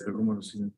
Pero ¿cómo lo siguen?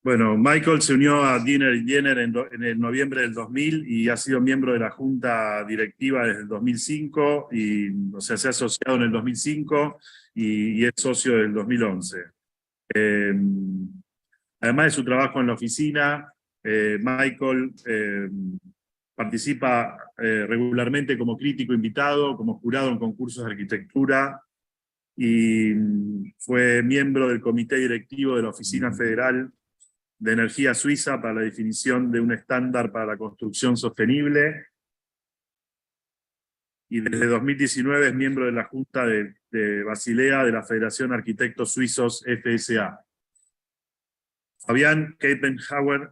Bueno, Michael se unió a Diener Diener en el noviembre del 2000 y ha sido miembro de la junta directiva desde el 2005, o sea, se ha asociado en el 2005 y es socio del 2011. Además de su trabajo en la oficina, Michael participa regularmente como crítico invitado, como jurado en concursos de arquitectura, y fue miembro del comité directivo de la Oficina Federal de Energía Suiza para la definición de un estándar para la construcción sostenible, y desde 2019 es miembro de la Junta de Basilea de la Federación de Arquitectos Suizos FSA. Fabian Kiepenheuer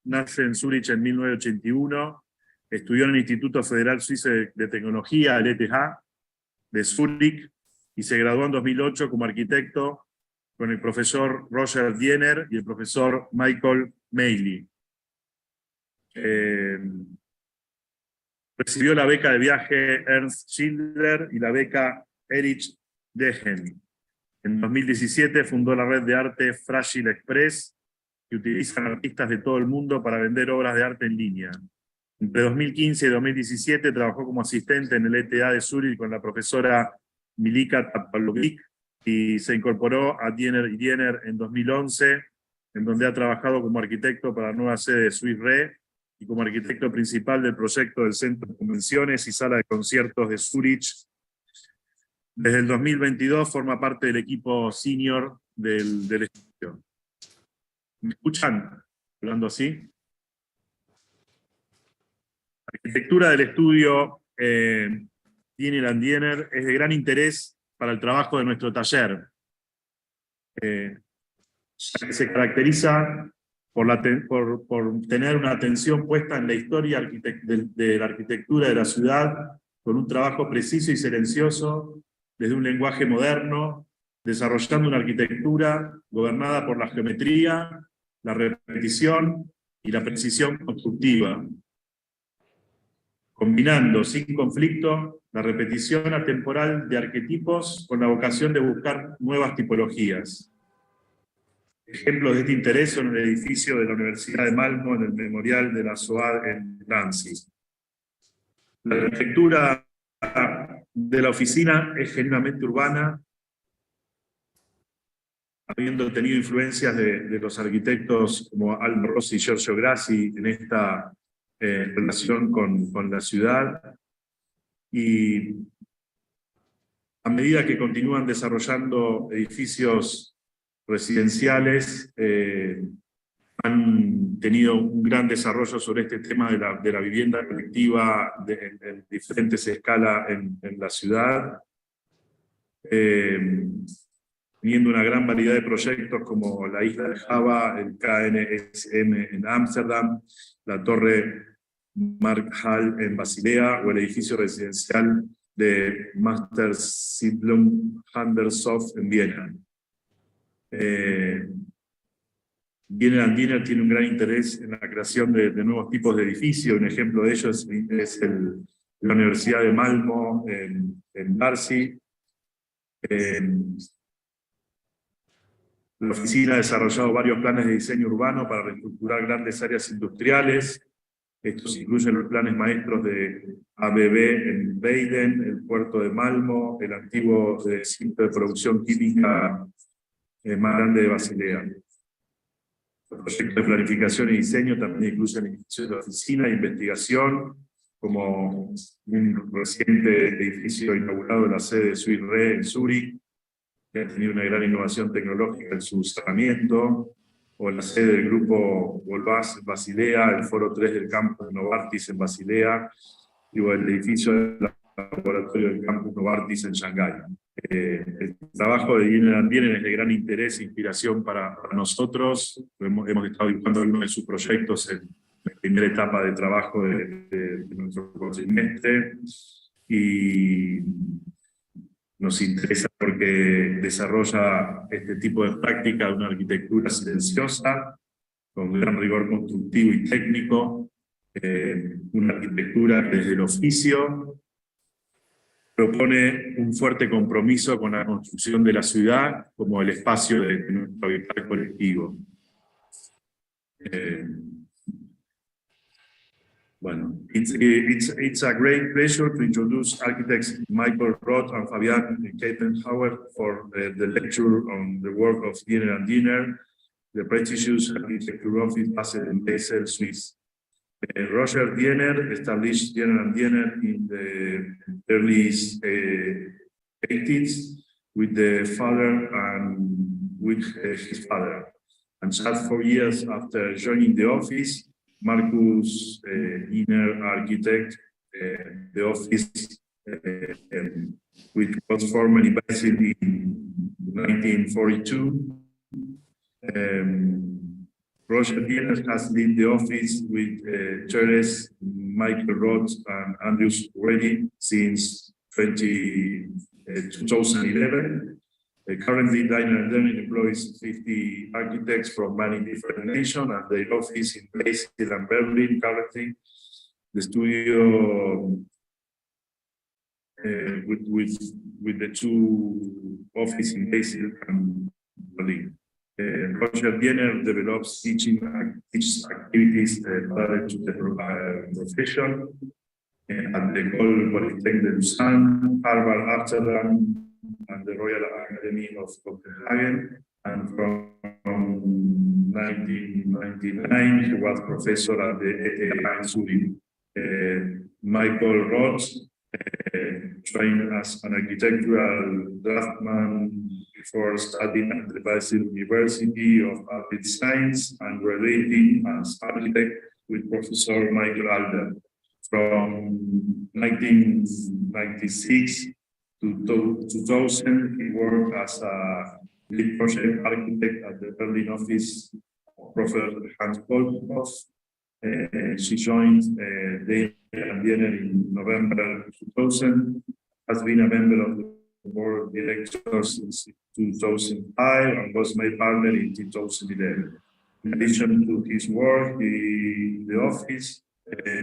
nace en Zúrich en 1981, estudió en el Instituto Federal Suizo de Tecnología, el ETH de Zúrich, y se graduó en 2008 como arquitecto con el profesor Roger Diener y el profesor Michael Meili. Recibió la beca de viaje Ernst Schindler y la beca Erich Degen. En 2017 fundó la red de arte Fragile Express, que utilizan artistas de todo el mundo para vender obras de arte en línea. Entre 2015 y 2017 trabajó como asistente en el ETH de Zúrich con la profesora Milika Tapalovic, y se incorporó a Diener Diener en 2011, en donde ha trabajado como arquitecto para la nueva sede de SUIZA y como arquitecto principal del proyecto del Centro de Convenciones y Sala de Conciertos de Zúrich. Desde el 2022 forma parte del equipo senior del estudio. ¿Me escuchan? Hablando así. La arquitectura del estudio Diener Diener es de gran interés para el trabajo de nuestro taller, ya que se caracteriza por tener una atención puesta en la historia de la arquitectura de la ciudad, con un trabajo preciso y silencioso, desde un lenguaje moderno, desarrollando una arquitectura gobernada por la geometría, la repetición y la precisión constructiva, combinando sin conflicto la repetición atemporal de arquetipos con la vocación de buscar nuevas tipologías. Ejemplos de este interés son el edificio de la Universidad de Malmö en el Memorial de la Shoah en Danzig. La arquitectura de la oficina es genuinamente urbana, habiendo tenido influencias de los arquitectos como Aldo Rossi y Giorgio Grassi en esta relación con la ciudad, y a medida que continúan desarrollando edificios residenciales, han tenido un gran desarrollo sobre este tema de la vivienda colectiva en diferentes escalas en la ciudad, teniendo una gran variedad de proyectos como la isla de Java, el KNSM en Ámsterdam, la torre Mark Hall en Basilea o el edificio residencial de Master Siedlung Handelshof en Viena. Diener Diener tiene un gran interés en la creación de nuevos tipos de edificios. Un ejemplo de ello es la Universidad de Malmö en Danzig. La oficina ha desarrollado varios planes de diseño urbano para reestructurar grandes áreas industriales. Estos incluyen los planes maestros de ABB en Weiden, el puerto de Malmö, el antiguo centro de producción química más grande de Basilea. Los proyectos de planificación y diseño también incluyen edificios de oficina e investigación, como un reciente edificio inaugurado en la sede de SUIZA en Zúrich, que ha tenido una gran innovación tecnológica en su cerramiento, o la sede del grupo Volvaz en Basilea, el foro 3 del campus Novartis en Basilea, y el edificio del laboratorio del campus Novartis en Shanghái. El trabajo de Diener Diener es de gran interés e inspiración para nosotros. Hemos estado dibujando algunos de sus proyectos la primera etapa de trabajo de nuestro cuatrimestre, y nos interesa porque desarrolla este tipo de práctica, una arquitectura silenciosa, con gran rigor constructivo y técnico, una arquitectura que desde el oficio propone un fuerte compromiso con la construcción de la ciudad como el espacio de nuestro habitar colectivo. Bueno, it's a great pleasure to introduce architects Michael Roth and Fabian Kiepenheuer for the lecture on the work of Diener Diener, the prestigious architecture office Basel in Basel, Swiss. Roger Diener established Diener Diener in the early 80s with his father. And just 4 years after joining the office, Marcus Diener Architect, the office, which was formally based in 1942. Roger Diener has led the office with Terese, Michael Roth and Andreas Rüedi since 2011. Currently, Diener Diener employs 50 architects from many different nations, and their office in Basel and Berlin. Currently, the studio with the two offices in Basel and Berlin. Roger Diener develops teaching activities related to the profession at the Ecole Polytechnique de Lausana, Harvard, Amsterdam, and the Royal Academy of Copenhague. And from 1999, he was professor at the ETH de Zúrich. Michael Roth trained as an architectural draftsman before studying at the Basel University of Applied Science and graduating as architect with Professor Michael Alder. From 1996 to 2000, he worked as a lead project architect at the Berlin office of Professor Hans Polkhoff. She joined Diener in November 2000, has been a member of the board of directors since 2005, and was made partner in 2011. In addition to his work in the office,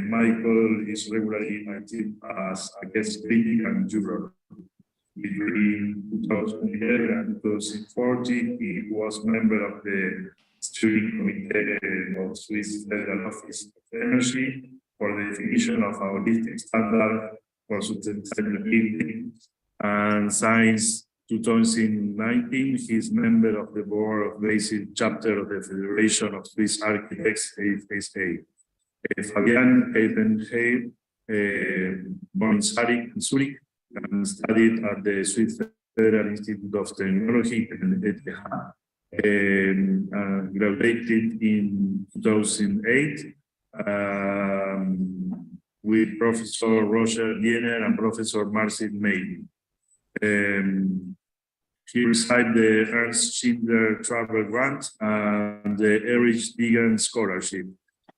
Michael is regularly active as a guest critic and juror. Between 2011 and 2014, he was member of the steering committee of Swiss Federal Office of Energy for the definition of a holistic standard for sustainability. And since 2019, he is member of the board of Basel chapter of the Federation of Swiss Architects, FSA. Fabian Kiepenheuer, born in Zurich, and studied at the Swiss Federal Institute of Technology, ETH, graduated in 2008 with Professor Roger Diener and Professor Marcus Diener. He received the Ernst Schindler Travel Grant and the Erich Degen Scholarship.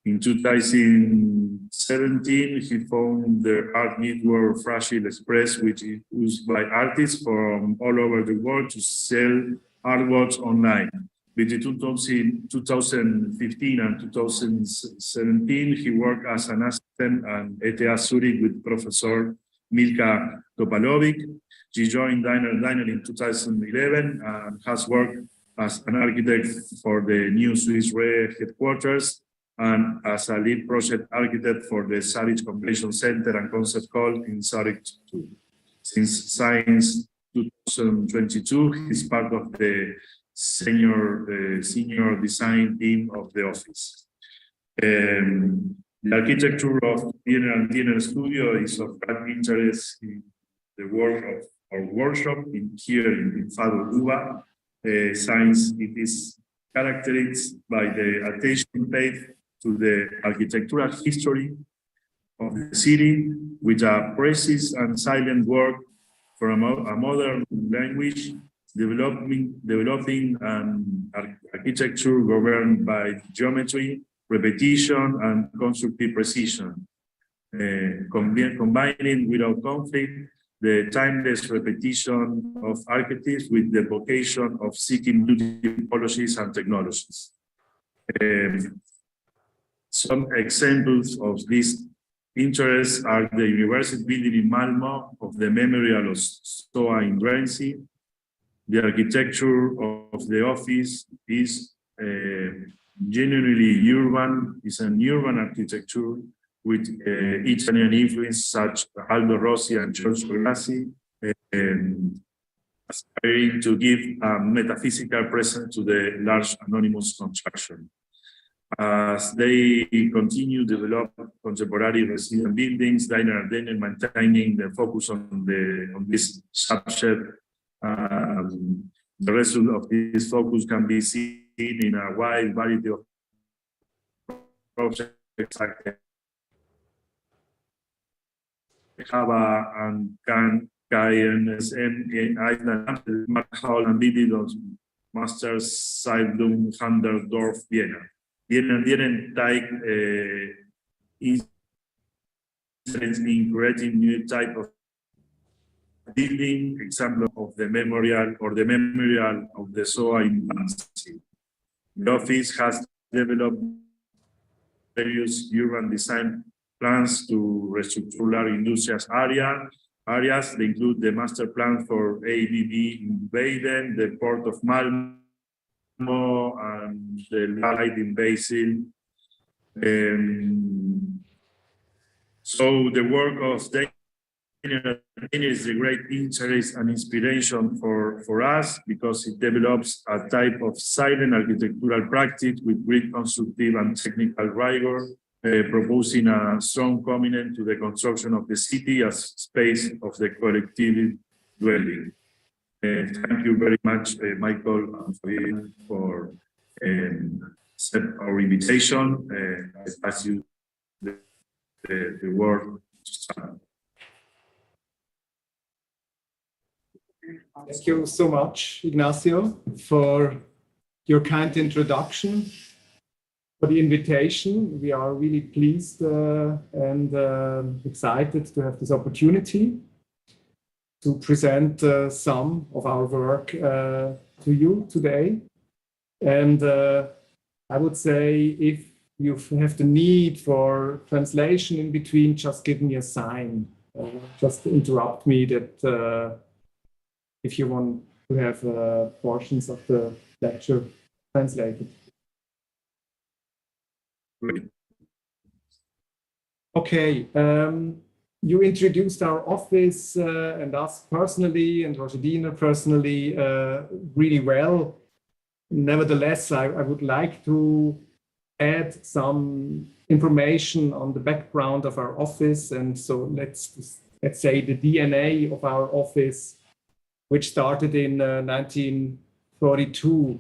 In 2017, he founded the art network Fragile Express, which is used by artists from all over the world to sell artworks online. Between 2015 and 2017, he worked as an assistant at ETH de Zúrich with Professor Milka Topalovic. She joined Diener Diener in 2011 and has worked as an architect for the new Swiss Re headquarters and as a lead project architect for the Zurich Convention Center and Concert Hall in Zurich too. Since 2022, he's part of the senior design team of the office. The architecture of Diener Diener Studio is of great interest in the work of our workshop here in Fado, Cuba, since it is characterized by the attention paid to the architectural history of the city, with a precise and silent work from a modern language, developing an architecture governed by geometry, repetition, and constructive precision, combining without conflict the timeless repetition of archetypes with the vocation of seeking new typologies and technologies. Some examples of these interests are the university building in Malmo of the memorial of Stoa in Drancy. The architecture of the office is genuinely urban, is an urban architecture with Italian influence such as Aldo Rossi and George Grassi, aspiring to give a metaphysical presence to the large anonymous construction. As they continue to develop contemporary resident buildings, Diener Diener maintaining the focus on this subject. The result of this focus can be seen in a wide variety of projects like Java and KNSM in Iceland, Markhall and Vivid Masters Seidlung, Handerdorf, Vienna. Diener Diener type is in creating new type of building, example of the memorial of the SOA in Basel. The office has developed various urban design plans to restructure large industrial areas. They include the master plan for ABB in Baden, the port of Malmo, and the light in Basel. So the work of Diener is a great interest and inspiration for us because it develops a type of silent architectural practice with great constructive and technical rigor, proposing a strong commitment to the construction of the city as space of the collective dwelling. Thank you very much, Michael and Fabian, for accept our invitation. I pass you the word to start. Thank you so much, Ignacio, for your kind introduction, for the invitation. We are really pleased and excited to have this opportunity to present some of our work to you today. And I would say if you have the need for translation in between, just give me a sign. Just interrupt me that if you want to have portions of the lecture translated. Great. Okay, you introduced our office and us personally, and Roger Diener personally, really well. Nevertheless, I would like to add some information on the background of our office, and so let's say the DNA of our office, which started in 1942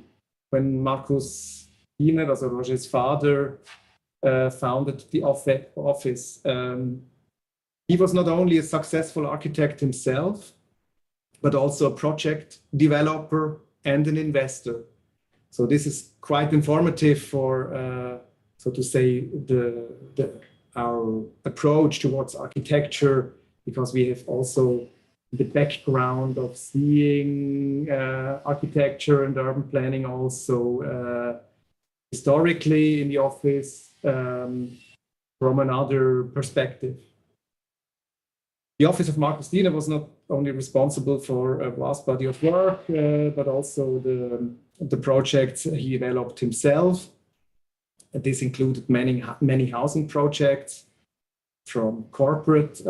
when Marcus Diener, also Roger's father, founded the office. He was not only a successful architect himself, but also a project developer and an investor. So this is quite informative for, so to say, our approach towards architecture, because we have also the background of seeing architecture and urban planning also historically in the office from another perspective. The office of Marcus Diener was not only responsible for a vast body of work, but also the projects he developed himself. This included many housing projects, from corporate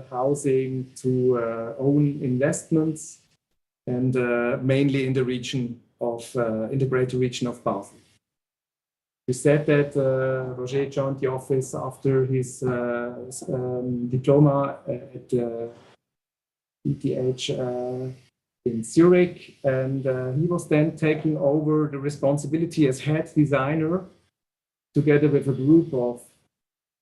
housing to own investments, and mainly in the region of in the greater region of Basel. We said that Roger joined the office after his diploma at ETH in Zurich, and he was then taking over the responsibility as head designer, together with a group of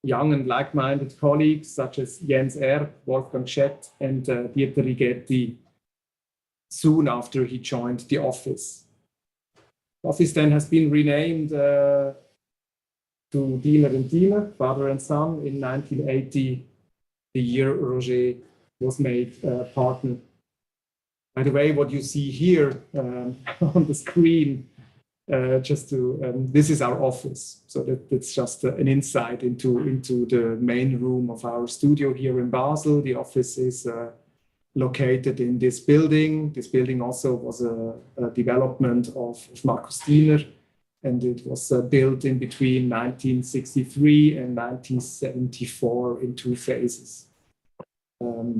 young and like-minded colleagues such as Jens Erb, Wolfgang Schett, and Dieter Rigetti, soon after he joined the office. The office then has been renamed to Diener Diener, father and son, in 1980, the year Roger was made partner. By the way, what you see here on the screen, this is our office. So that's just an insight into the main room of our studio here in Basel. The office is located in this building. This building also was a development of Marcus Diener, and it was built in between 1963 and 1974 in 2 phases.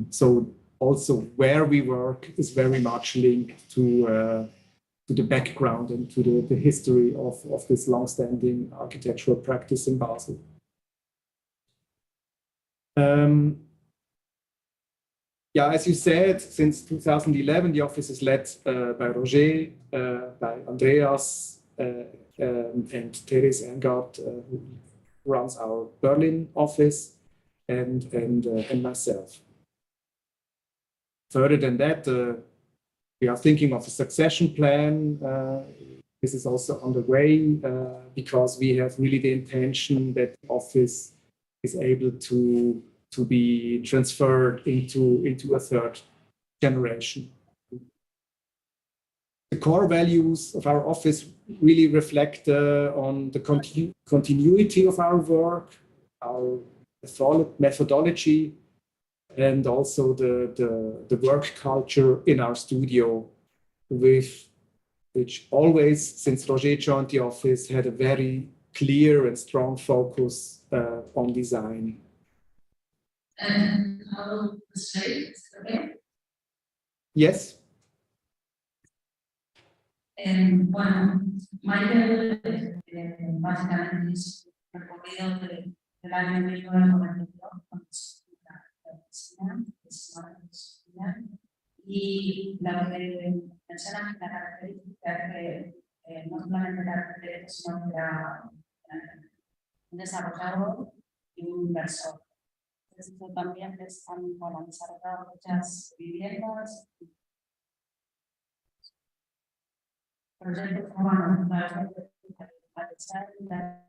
So also where we work is very much linked to the background and to the history of this long-standing architectural practice in Basel. Yeah, as you said, since 2011, the office is led by Roger, by Andreas, and Terese Erngaard, who runs our Berlin office, and myself. Further than that, we are thinking of a succession plan. This is also underway because we have really the intention that the office is able to be transferred into a 3rd generation. The core values of our office really reflect on the continuity of our work, our methodology, and also the work culture in our studio, which always, since Roger joined the office, had a very clear and strong focus on design. And how the shape is okay? Yes. Bueno, Michael básicamente es un recorrido del año 1992 cuando se la oficina, y lo que menciona que la característica es que no solamente era arquitecto, sino que era un desarrollador y un inversor. Esto también han desarrollado muchas viviendas, proyectos urbanos para realizar la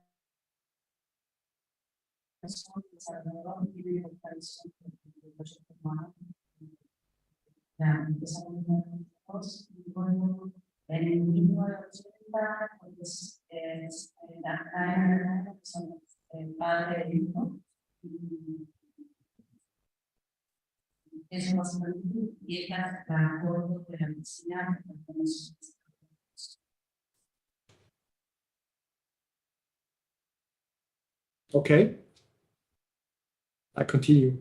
desarrollador y la tradición del proyecto urbano. Y luego en el 1980 pues, la Academia Real son el padre y hijo. Eso básicamente, y esta es la foto de la oficina que tenemos. Okay, I continue.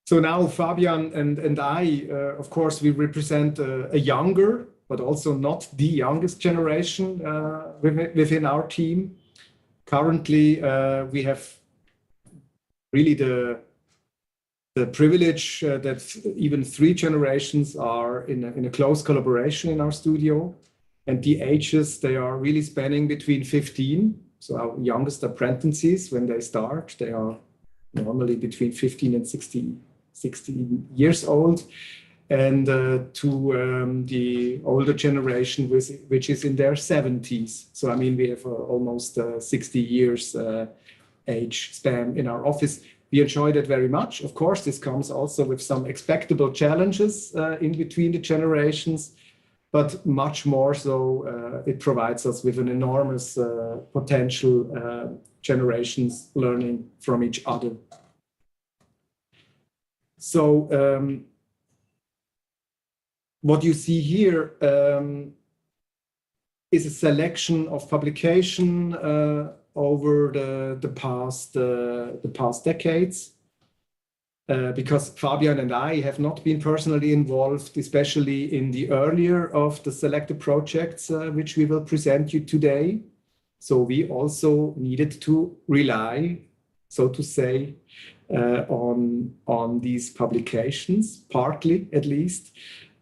So now Fabian and I, of course, we represent a younger, but also not the youngest generation within our team. Currently, we have really the privilege that even 3 generations are in a close collaboration in our studio. And the ages, they are really spanning between 15. So our youngest apprentices, when they start, they are normally between 15 and 16 years old. And to the older generation, which is in their 70s. So, I mean, we have almost 60 years age span in our office. We enjoy that very much. Of course, this comes also with some expectable challenges in between the generations, but much more so, it provides us with an enormous potential generations learning from each other. So what you see here is a selection of publication over the past decades, because Fabian and I have not been personally involved, especially in the earlier of the selected projects which we will present you today. So we also needed to rely, so to say, on these publications, partly at least,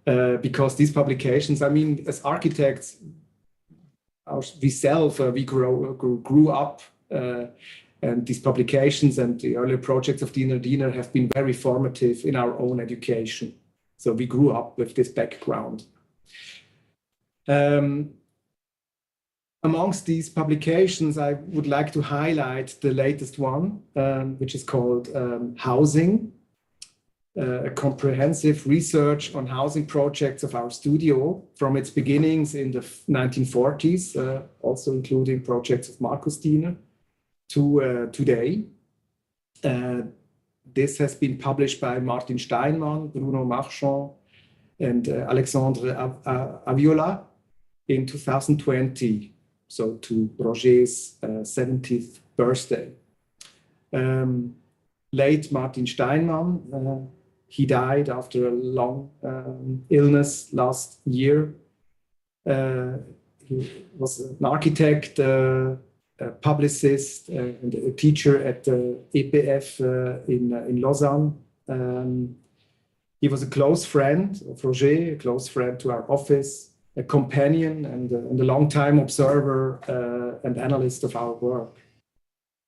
because these publications, I mean, as architects, we grew up, and these publications and the earlier projects of Diener Diener have been very formative in our own education. So we grew up with this background. Amongst these publications, I would like to highlight the latest one, which is called Housing, a comprehensive research on housing projects of our studio from its beginnings in the 1940s, also including projects of Marcus Diener, to today. This has been published by Martin Steinmann, Bruno Marchand, and Alexandre Aviola in 2020, so to Roger's 70th birthday. Late Martin Steinmann, he died after a long illness last year. He was an architect, a publicist, and a teacher at the EPF in Lausanne. He was a close friend of Roger, a close friend to our office, a companion and a long-time observer and analyst of our work.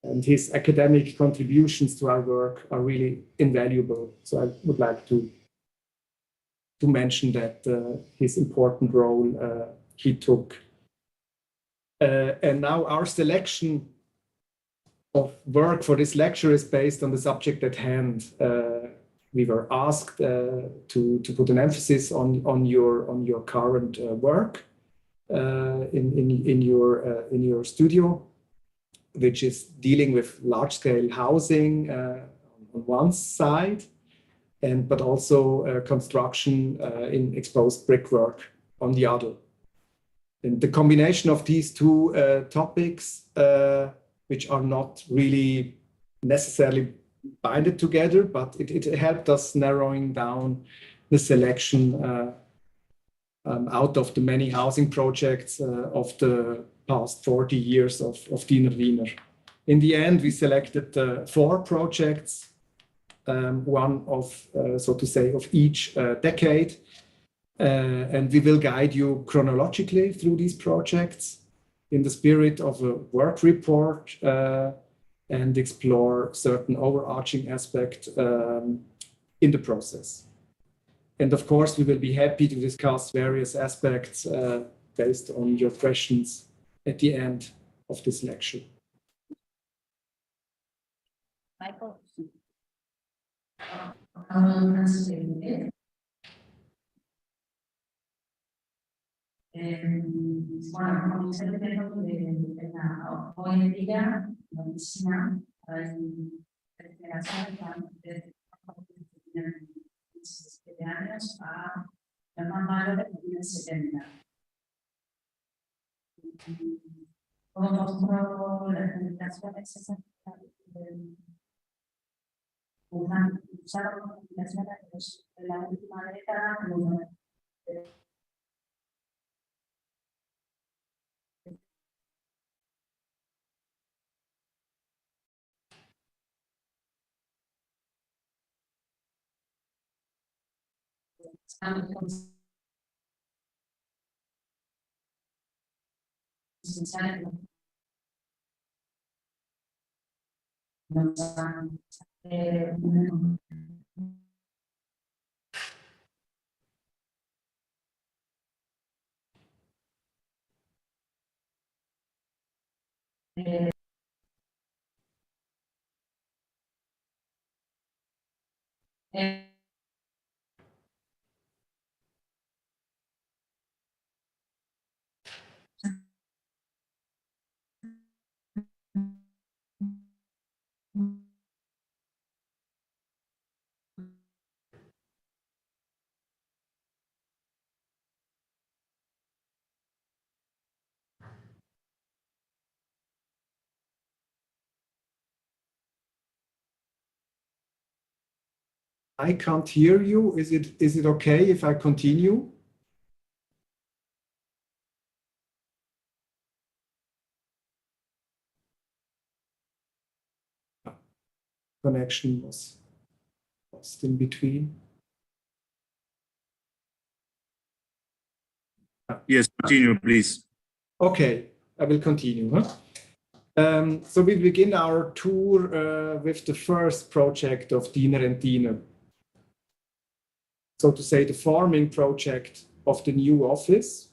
And his academic contributions to our work are really invaluable. So I would like to mention that his important role he took. And now our selection of work for this lecture is based on the subject at hand. We were asked to put an emphasis on your current work in your studio, which is dealing with large-scale housing on one side, but also construction in exposed brickwork on the other. And the combination of these two topics, which are not really necessarily binded together, but it helped us narrowing down the selection out of the many housing projects of the past 40 years of Diener Diener. In the end, we selected 4 projects, one of, so to say, of each decade. And we will guide you chronologically through these projects in the spirit of a work report and explore certain overarching aspects in the process. And of course, we will be happy to discuss various aspects based on your questions at the end of this lecture. Michael. Bueno, como es el tema de la hoy en día, la oficina, desde la sala de 17 años a la más mayor de 70. Como mostró las publicaciones, usaron publicaciones de la última década, I can't hear you. Is it okay if I continue? Connection was lost in between. Yes, continue, please. Okay, I will continue. So we begin our tour with the first project of Diener and Diener. So to say, the forming project of the new office.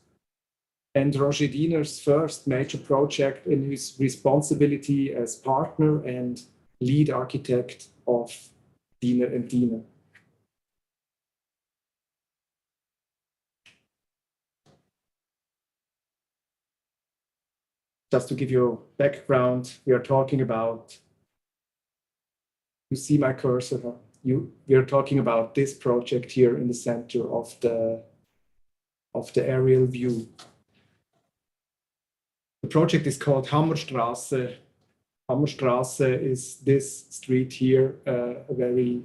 and Roger Diener's first major project in his responsibility as partner and lead architect of Diener Diener. Just to give you a background, we are talking about, you see my cursor, we are talking about this project here in the center of the aerial view. The project is called Hammerstrasse. Hammerstrasse is this street here, a very,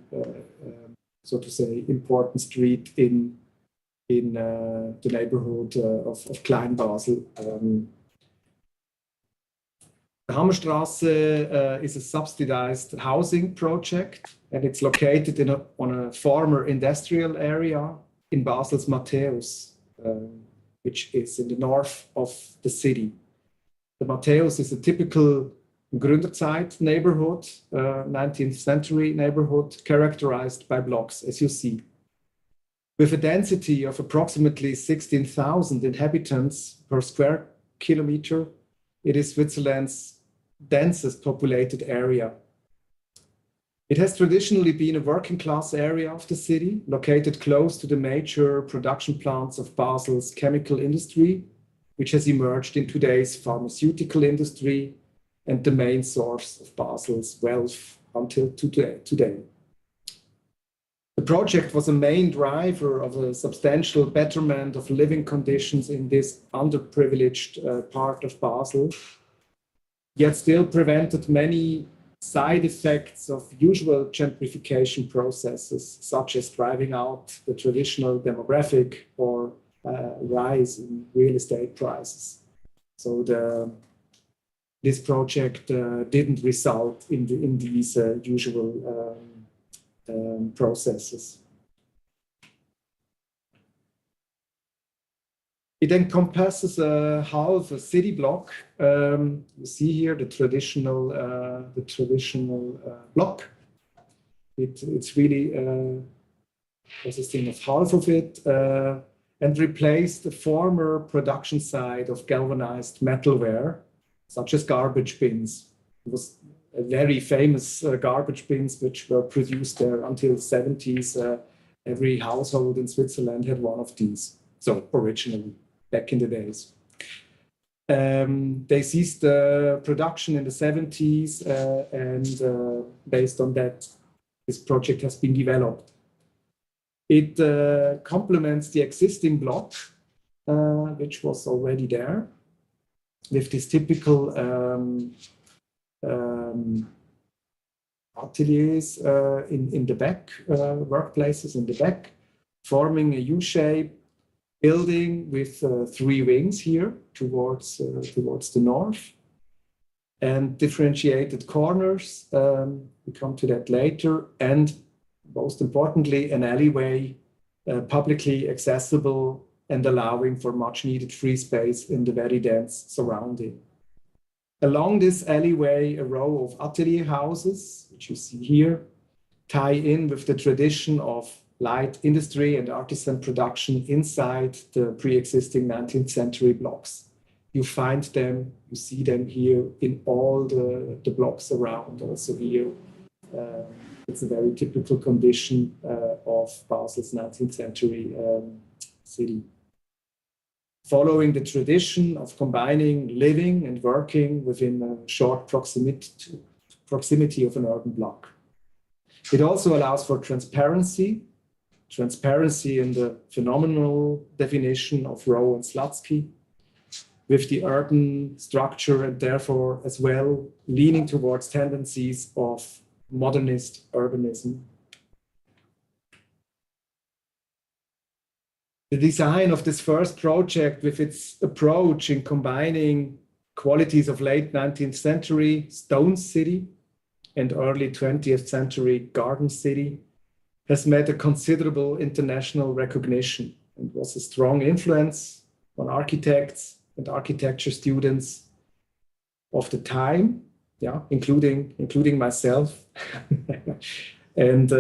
so to say, important street in the neighborhood of Klein Basel. The Hammerstrasse is a subsidized housing project, and it's located on a former industrial area in Basel's Matthäus, which is in the north of the city. The Matthäus is a typical Gründerzeit neighborhood, 19th century neighborhood, characterized by blocks, as you see. With a density of approximately 16,000 inhabitants per square kilometer, it is Switzerland's densest populated area. It has traditionally been a working class area of the city, located close to the major production plants of Basel's chemical industry, which has emerged in today's pharmaceutical industry and the main source of Basel's wealth until today. The project was a main driver of a substantial betterment of living conditions in this underprivileged part of Basel, yet still prevented many side effects of usual gentrification processes, such as driving out the traditional demographic or rise in real estate prices. So this project didn't result in these usual processes. It encompasses half a city block. You see here the traditional block. It's really consisting of half of it, and replaced the former production site of galvanized metalware, such as garbage bins. It was a very famous garbage bins which were produced there until the 70s. Every household in Switzerland had one of these. So originally, back in the days. They ceased production in the 70s, and based on that, this project has been developed. It complements the existing block, which was already there, with this typical ateliers in the back, workplaces in the back, forming a U-shape building with 3 wings here towards the north, and differentiated corners. We come to that later, and most importantly, an alleyway, publicly accessible and allowing for much needed free space in the very dense surrounding. Along this alleyway, a row of atelier houses, which you see here, tie in with the tradition of light industry and artisan production inside the pre-existing 19th century blocks. You find them, you see them here in all the blocks around, also here. It's a very typical condition of Basel's 19th century city. Following the tradition of combining living and working within a short proximity of an urban block. It also allows for transparency in the phenomenal definition of Rowe and Slutsky, with the urban structure and therefore as well leaning towards tendencies of modernist urbanism. The design of this first project, with its approach in combining qualities of late 19th century stone city and early 20th century garden city, has met a considerable international recognition and was a strong influence on architects and architecture students of the time, including myself, and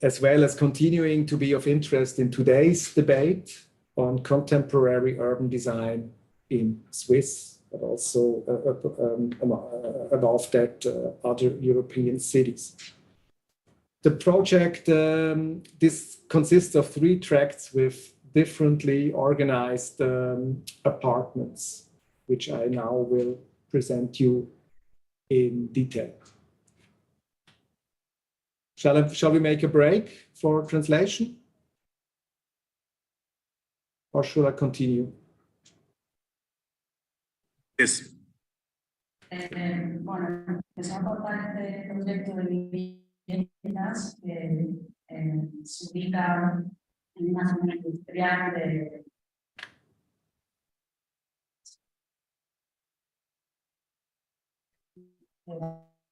as well as continuing to be of interest in today's debate on contemporary urban design in Swiss, but also above that, other European cities. The project, this consists of 3 tracts with differently organized apartments, which I now will present you in detail. Shall we make a break for translation? Or should I continue? Yes. Bueno, empezamos por este proyecto de viviendas que se ubica en una zona industrial de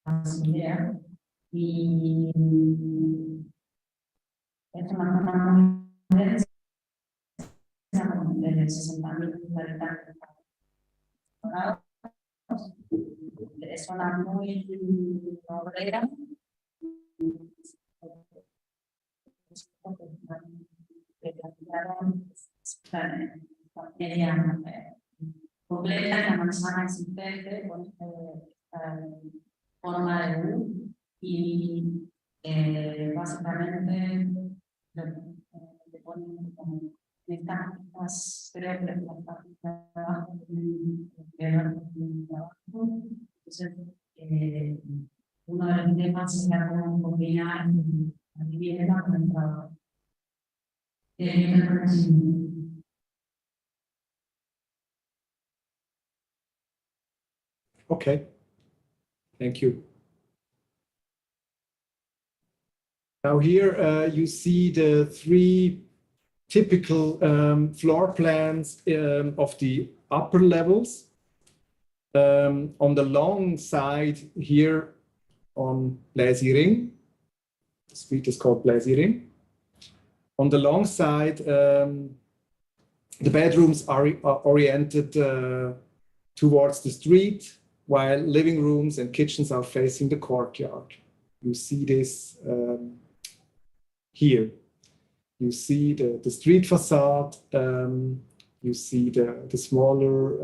Basilea, y es una zona muy densa, con de 60.000 habitantes. Es zona muy obrera. Completa la manzana existente con forma de U y básicamente le ponen como mecánicas, creo que las partes de abajo entonces uno de los temas era cómo combinar la vivienda con el trabajo. Okay, thank you. Now here you see the 3 typical floor plans of the upper levels. On the long side here on Bläsiring, the street is called Bläsiring. On the long side, the bedrooms are oriented towards the street, while living rooms and kitchens are facing the courtyard. You see this here. You see the street facade, you see the smaller,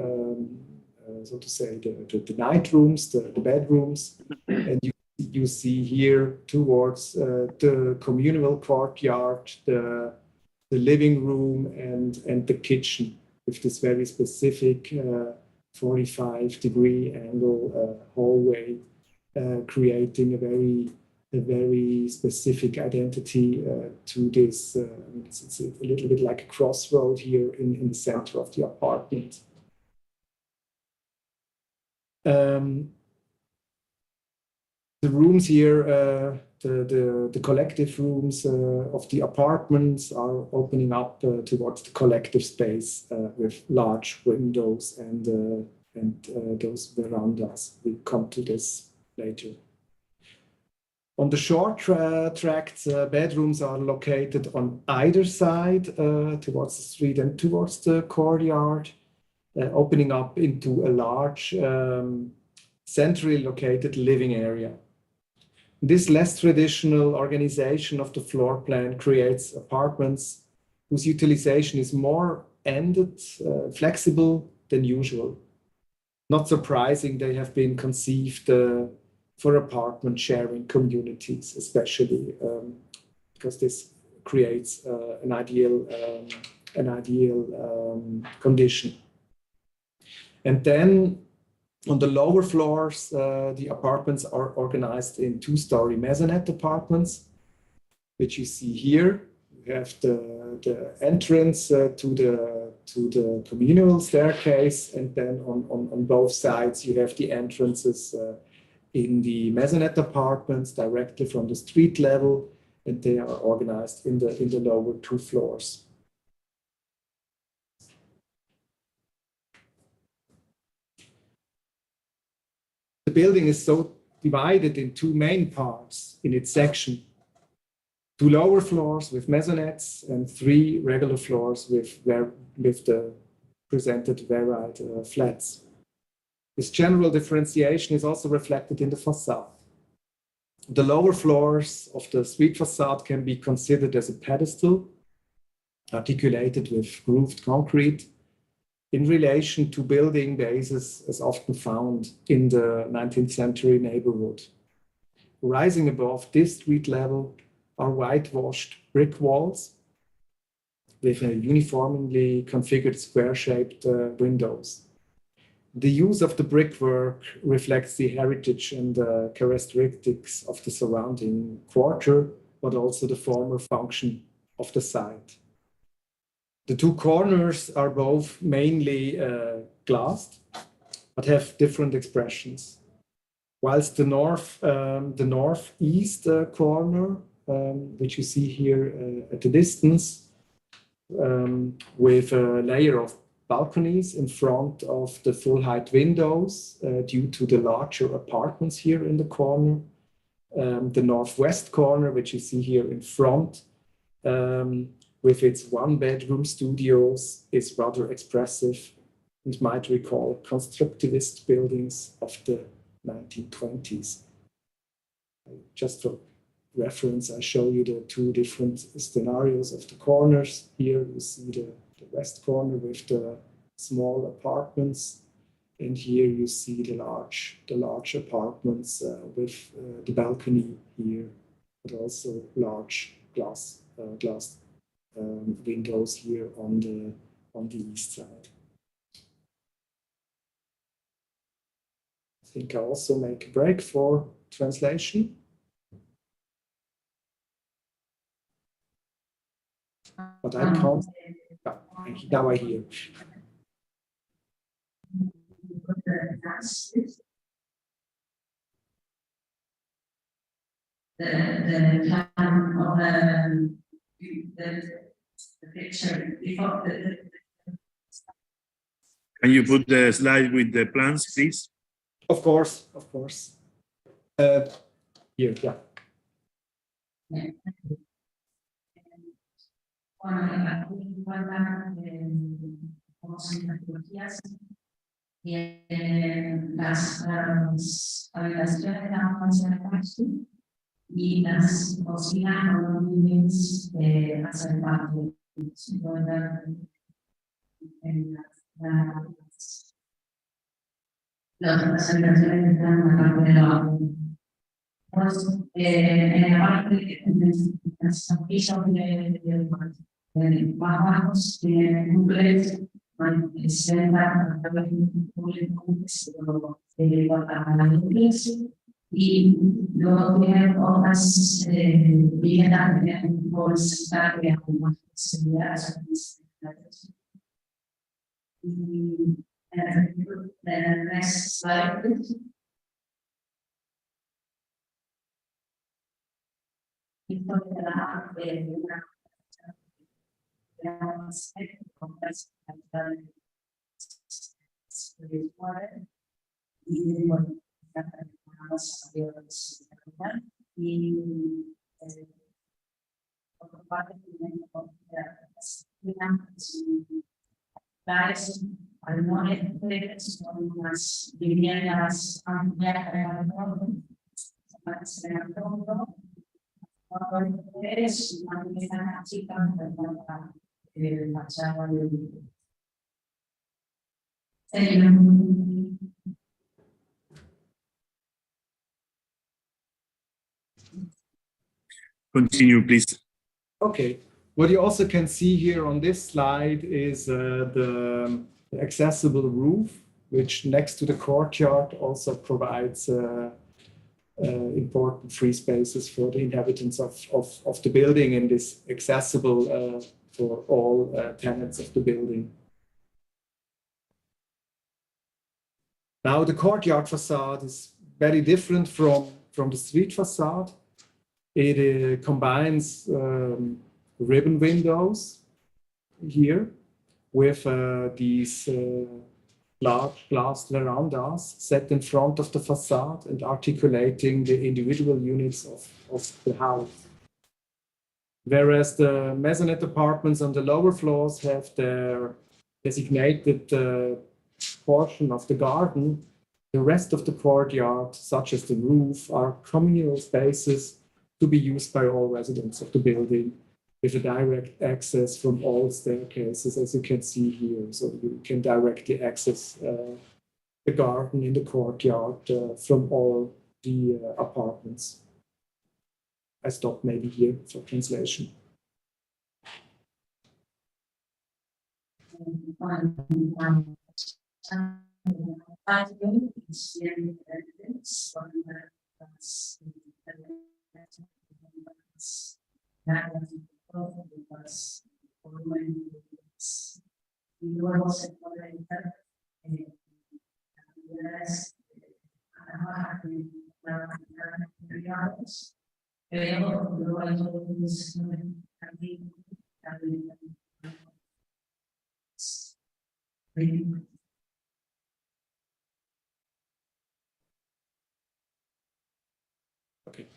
so to say, the night rooms, the bedrooms, and you see here towards the communal courtyard, the living room and the kitchen with this very specific 45-degree angle hallway, creating a very specific identity to this. It's a little bit like a crossroad here in the center of the apartment. The rooms here, the collective rooms of the apartments are opening up towards the collective space with large windows and those verandas. We'll come to this later. On the short tracts, bedrooms are located on either side towards the street and towards the courtyard, opening up into a large centrally located living area. This less traditional organization of the floor plan creates apartments whose utilization is more flexible than usual. Not surprising, they have been conceived for apartment sharing communities, especially because this creates an ideal condition. And then on the lower floors, the apartments are organized in 2-story maisonette apartments, which you see here. You have the entrance to the communal staircase, and then on both sides you have the entrances in the maisonette apartments directly from the street level, and they are organized in the lower 2 floors. The building is so divided in 2 main parts in its section. 2 lower floors with maisonettes and 3 regular floors with the presented varied flats. This general differentiation is also reflected in the facade. The lower floors of the street facade can be considered as a pedestal, articulated with grooved concrete in relation to building bases as often found in the 19th century neighborhood. Rising above this street level are whitewashed brick walls with uniformly configured square-shaped windows. The use of the brickwork reflects the heritage and characteristics of the surrounding quarter, but also the former function of the site. The two corners are both mainly glassed, but have different expressions. Whilst the northeast corner, which you see here at the distance, with a layer of balconies in front of the full-height windows due to the larger apartments here in the corner. The northwest corner, which you see here in front, with its one-bedroom studios, is rather expressive and might recall constructivist buildings of the 1920s. Just for reference, I show you the two different scenarios of the corners. Here you see the west corner with the small apartments, and here you see the large apartments with the balcony here, but also large glass windows here on the east side. I think I also make a break for translation. But I can't. Now I hear. The plan of the picture before Can you put the slide with the plans, please? Of course. Here, yeah. Las habitaciones de la conservación y las cocinas o los livings hacen parte las habitaciones están en la parte de abajo. Pues, en la parte de los pisos más bajos tienen un precio y luego tienen otras viviendas que porcentaje de algunas posibilidades. Y the next slide, please. Al no son unas viviendas amplias es una vivienda chica de fachada de Continue, please. Okay. What you also can see here on this slide is the accessible roof, which next to the courtyard also provides important free spaces for the inhabitants of the building, and is accessible for all tenants of the building. Now the courtyard facade is very different from the street facade. It combines ribbon windows here with these large glass verandas set in front of the facade and articulating the individual units of the house. Whereas the maisonette apartments on the lower floors have their designated portion of the garden, the rest of the courtyard, such as the roof, are communal spaces to be used by all residents of the building, with a direct access from all staircases, as you can see here. So you can directly access the garden in the courtyard from all the apartments. I stop maybe here for translation. Okay.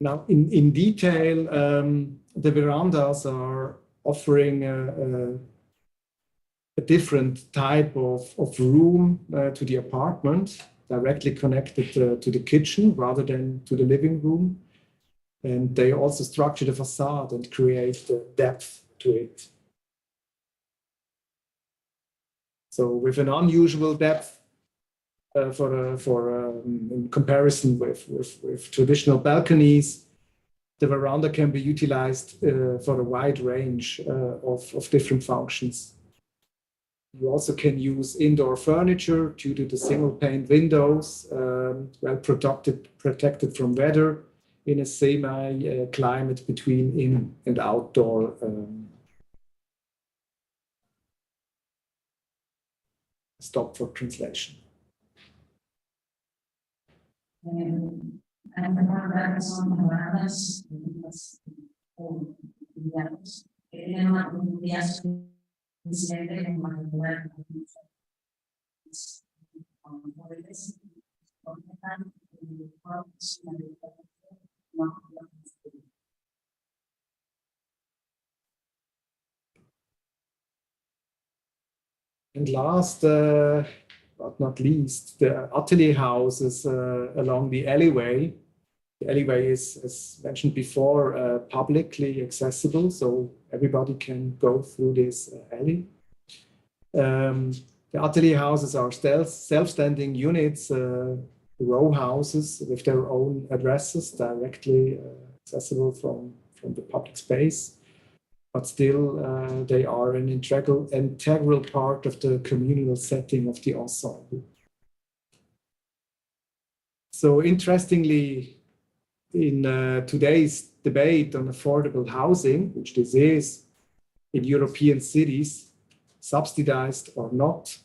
Now, in detail, the verandas are offering a different type of room to the apartment, directly connected to the kitchen rather than to the living room. And they also structure the facade and create the depth to it. So with an unusual depth in comparison with traditional balconies, the veranda can be utilized for a wide range of different functions. You also can use indoor furniture due to the single pane windows, well protected from weather in a semi-climate between in and outdoor. Stop for translation. And last but not least, the atelier houses along the alleyway. The alleyway is, as mentioned before, publicly accessible, so everybody can go through this alley. The atelier houses are self-standing units, row houses with their own addresses, directly accessible from the public space. But still, they are an integral part of the communal setting of the ensemble. So interestingly, in today's debate on affordable housing, which this is in European cities, subsidized or not,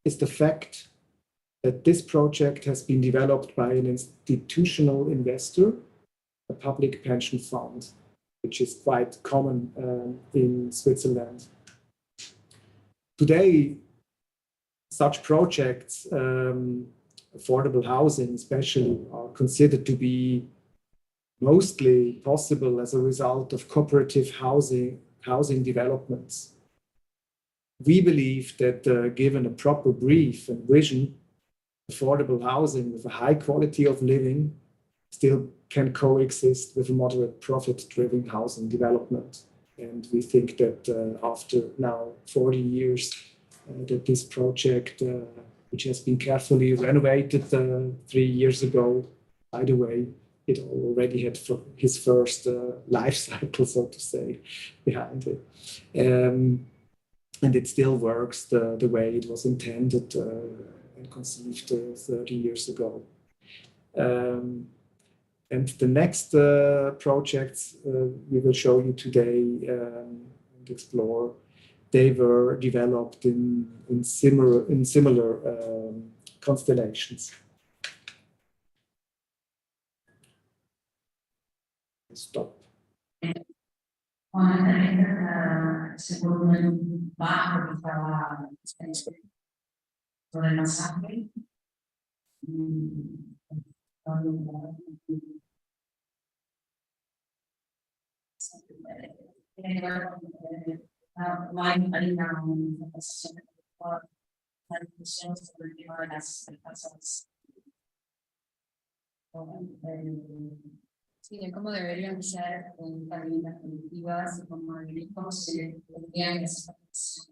is the fact that this project has been developed by an institutional investor, a public pension fund, which is quite common in Switzerland. Today, such projects, affordable housing especially, are considered to be mostly possible as a result of cooperative housing developments. We believe that given a proper brief and vision, affordable housing with a high quality of living still can coexist with a moderate profit-driven housing development. And we think that after now 40 years, that this project, which has been carefully renovated 3 years ago, by the way, it already had his first life cycle, so to say, behind it. And it still works the way it was intended and conceived 30 years ago. And the next projects we will show you today and explore, they were developed in similar constellations. Stop. Sí, de cómo deberían ser las viviendas colectivas y cómo se tendrían esas.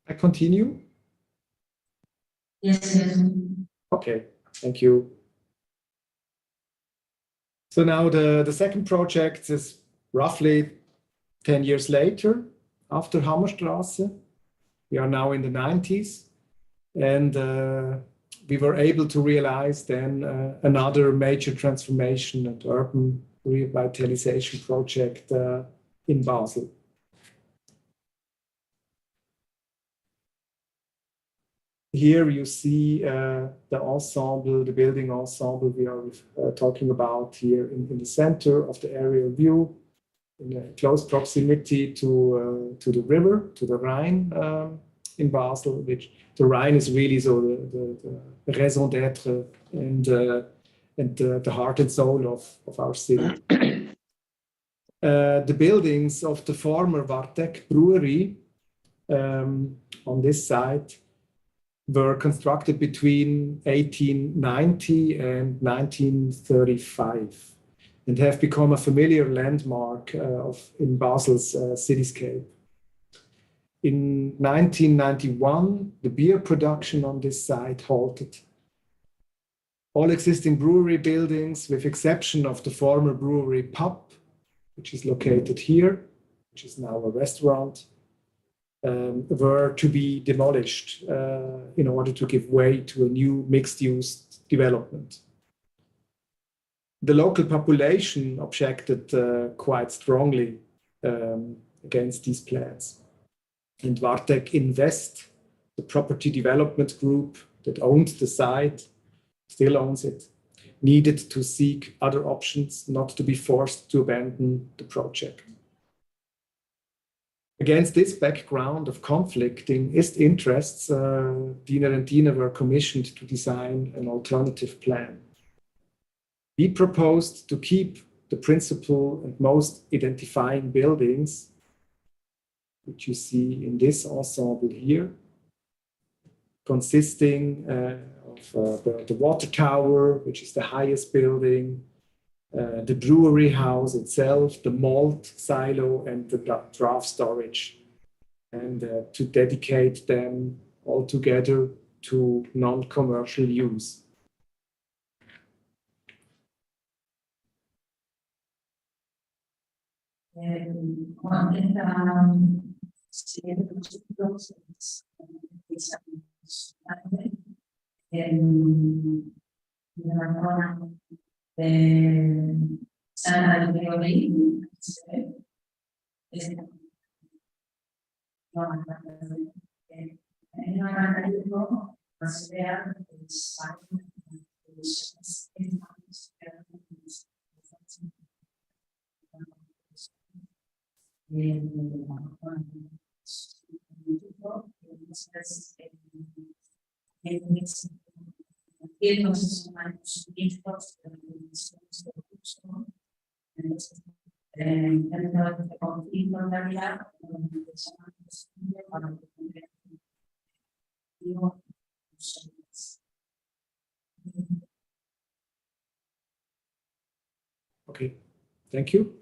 I continue? Yes, yes. Okay, thank you. So now the second project is roughly 10 years later, after Hammerstrasse. We are now in the 90s, and we were able to realize then another major transformation and urban revitalization project in Basel. Here you see the ensemble, the building ensemble we are talking about here in the center of the aerial view, in close proximity to the river, to the Rhine in Basel, which the Rhine is really so the raison d'être and the heart and soul of our city. The buildings of the former Vartek brewery on this site were constructed between 1890 and 1935 and have become a familiar landmark in Basel's cityscape. In 1991, the beer production on this site halted. All existing brewery buildings, with exception of the former brewery pub, which is located here, which is now a restaurant, were to be demolished in order to give way to a new mixed-use development. The local population objected quite strongly against these plans. And Vartek Invest, the property development group that owned the site, still owns it, needed to seek other options, not to be forced to abandon the project. Against this background of conflicting interests, Diener and Diener were commissioned to design an alternative plan. We proposed to keep the principal and most identifying buildings, which you see in this ensemble here, consisting of the water tower, which is the highest building, the brewery house itself, the malt silo, and the draft storage, and to dedicate them all together to non-commercial use. Sana de Berlín, Basilea Okay, thank you.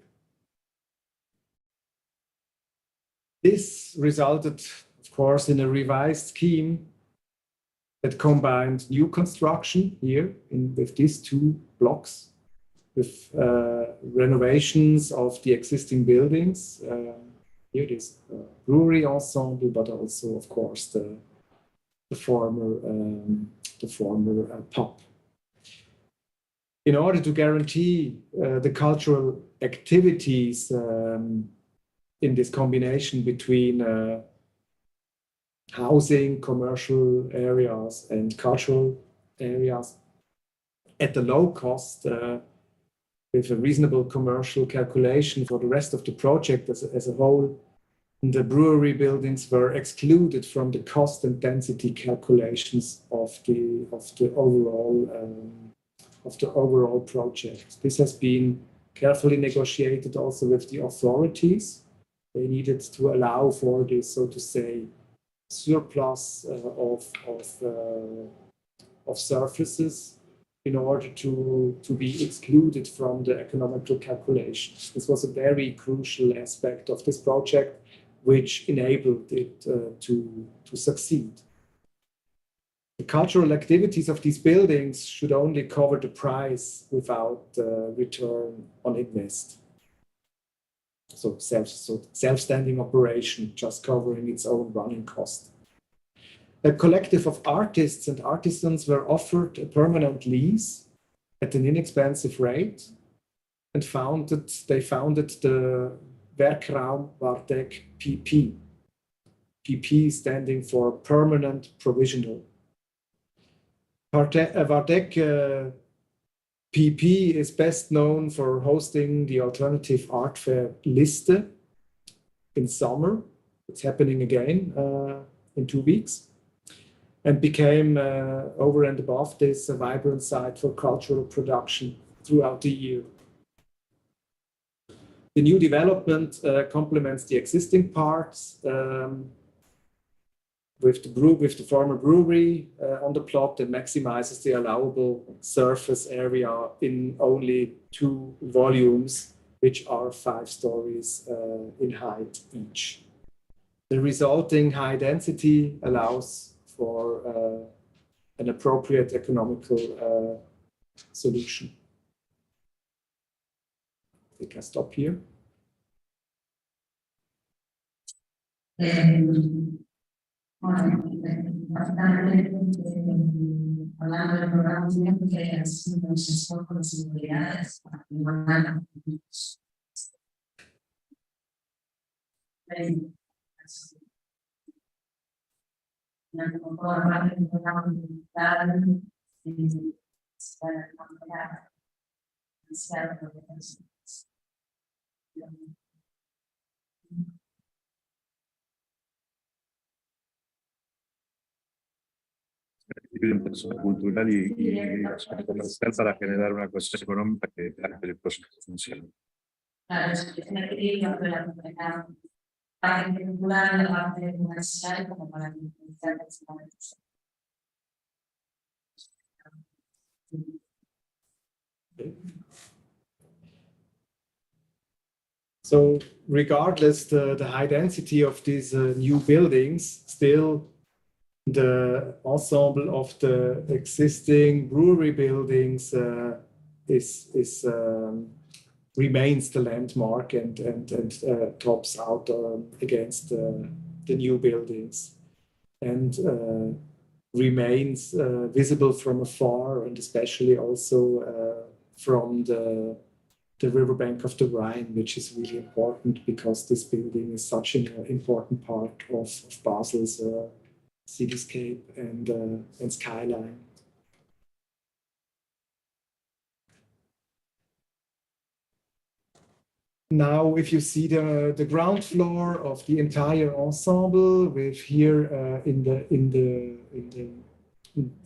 This resulted, of course, in a revised scheme that combined new construction here with these two blocks, with renovations of the existing buildings. Here is brewery ensemble, but also, of course, the former pub. In order to guarantee the cultural activities in this combination between housing, commercial areas, and cultural areas at a low cost, with a reasonable commercial calculation for the rest of the project as a whole, The brewery buildings were excluded from the cost and density calculations of the overall project. This has been carefully negotiated also with the authorities. They needed to allow for this, so to say, surplus of surfaces in order to be excluded from the economical calculations. This was a very crucial aspect of this project, which enabled it to succeed. The cultural activities of these buildings should only cover the price without return on invest. So self-standing operation, just covering its own running cost. A collective of artists and artisans were offered a permanent lease at an inexpensive rate and they founded the Werkraum Wardegg PP. PP standing for permanent provisional. Wardegg PP is best known for hosting the alternative art fair Liste in summer. It's happening again in 2 weeks. And became, over and above this, a vibrant site for cultural production throughout the year. The new development complements the existing parts with the former brewery on the plot and maximizes the allowable surface area in only 2 volumes, which are 5 stories in height each. The resulting high density allows for an appropriate economical solution. I think I stop here. Hablando del programa que es un sensor con posibilidades para igualar en persona cultural y comercial para generar una cohesión económica que haga que el proyecto funcione. Claro, es un equilibrio entre la parte cultural y la parte comercial como para que So regardless the high density of these new buildings, still the ensemble of the existing brewery buildings remains the landmark and tops out against the new buildings and remains visible from afar, and especially also from the riverbank of the Rhine, which is really important because this building is such an important part of Basel's cityscape and skyline. Now, if you see the ground floor of the entire ensemble, with here in the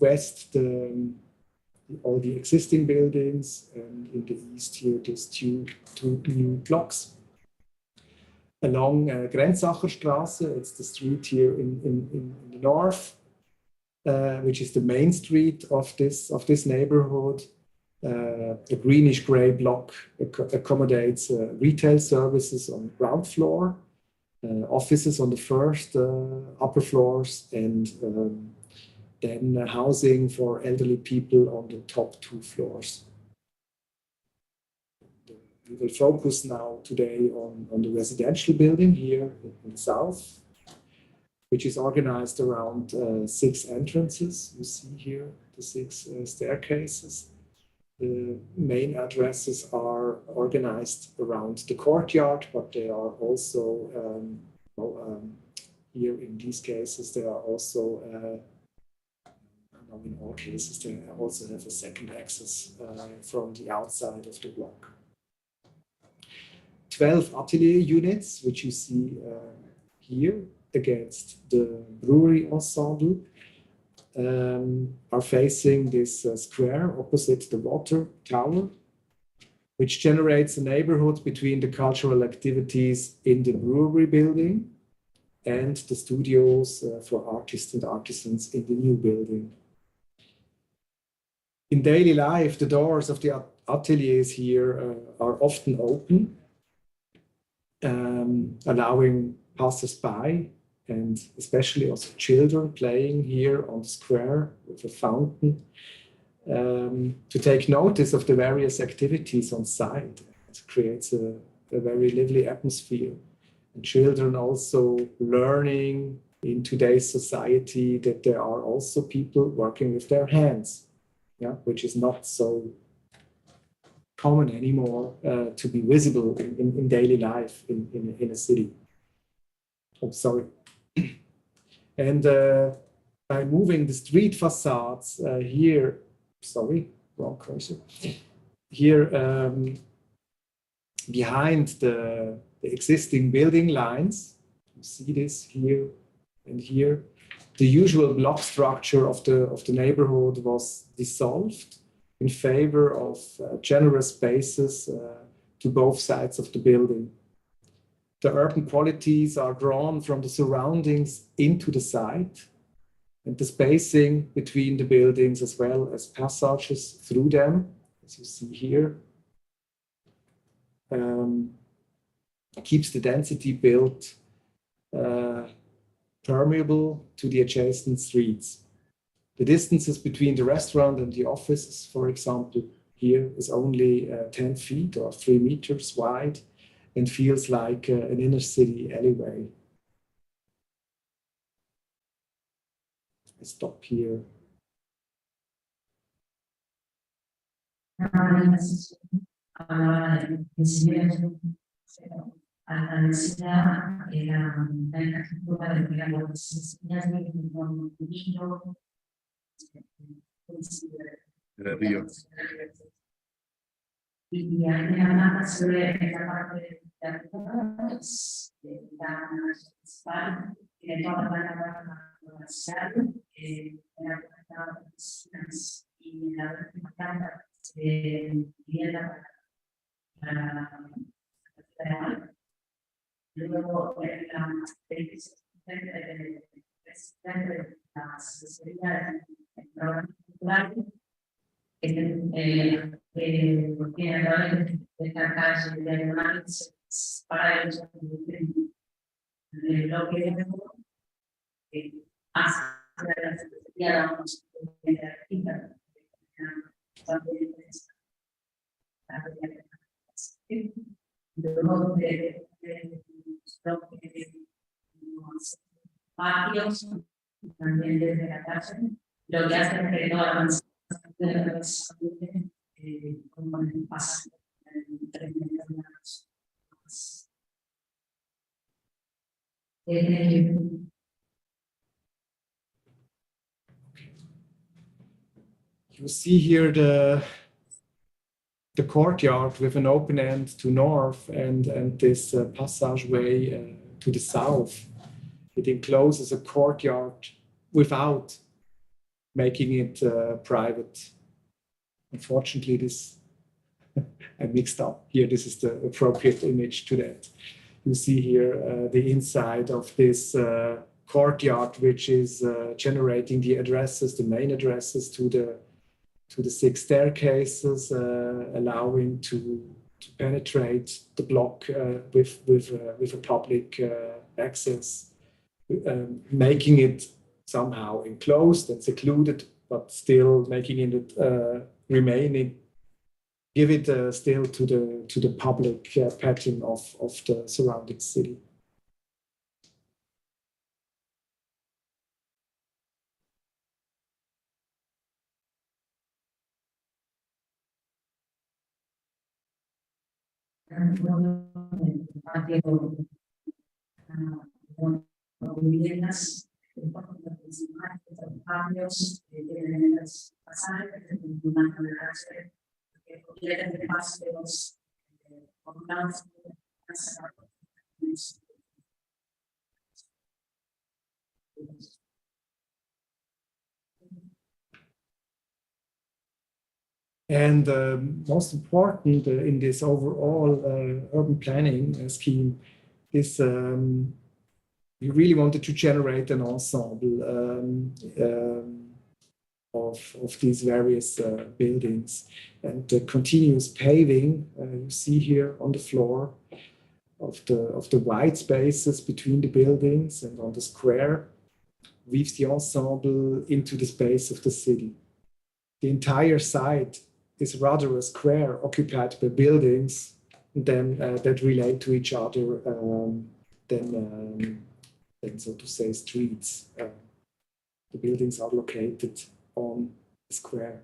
west all the existing buildings, and in the east here these two new blocks. Along Grenzacher Straße, it's the street here in the north, which is the main street of this neighborhood. A greenish-gray block accommodates retail services on the ground floor, offices on the first upper floors, and then housing for elderly people on the top 2 floors. We will focus now today on the residential building here in the south, which is organized around 6 entrances. You see here the 6 staircases. The main addresses are organized around the courtyard, but they are also, here in these cases, they are also, in all cases, they also have a second access from the outside of the block. 12 atelier units, which you see here against the brewery ensemble are facing this square opposite the water tower, which generates a neighborhood between the cultural activities in the brewery building and the studios for artists and artisans in the new building. In daily life, the doors of the ateliers here are often open, allowing passers-by and especially also children playing here on the square with a fountain to take notice of the various activities on site. It creates a very lively atmosphere. And children also learning in today's society that there are also people working with their hands, yeah, which is not so common anymore to be visible in daily life in a city. Oh, sorry. And by moving the street facades here, sorry, wrong cursor, here behind the existing building lines, you see this here and here, the usual block structure of the neighborhood was dissolved in favor of generous spaces to both sides of the building. The urban qualities are drawn from the surroundings into the site, and the spacing between the buildings as well as passages through them, as you see here, keeps the density built permeable to the adjacent streets. The distances between the restaurant and the offices, for example, here is only 10 feet or 3 meters wide and feels like an inner city alleyway. I stop here. Y además sobre la parte de arquitectos, la principal, tiene toda la comercial, la oficinas y la planta de vivienda para luego la presidente de la asesoría del programa cultural tiene esta calle de animales para ellos lo que hace la asesoría de la arquitectura luego de los patios también desde la calle lo que hace es que no avance como en el pasado You see here the courtyard with an open end to north and this passageway to the south. It encloses a courtyard without making it private. Unfortunately, this I mixed up here. This is the appropriate image to that. You see here the inside of this courtyard, which is generating the addresses, the main addresses to the 6 staircases, allowing to penetrate the block with a public access, making it somehow enclosed and secluded, but still making it remaining, give it still to the public pattern of the surrounding city. Viviendas, cambios, las pasajes, de paseos, And most important in this overall urban planning scheme is we really wanted to generate an ensemble of these various buildings. And the continuous paving you see here on the floor of the white spaces between the buildings and on the square weaves the ensemble into the space of the city. The entire site is rather a square occupied by buildings that relate to each other than so to say streets. The buildings are located on the square.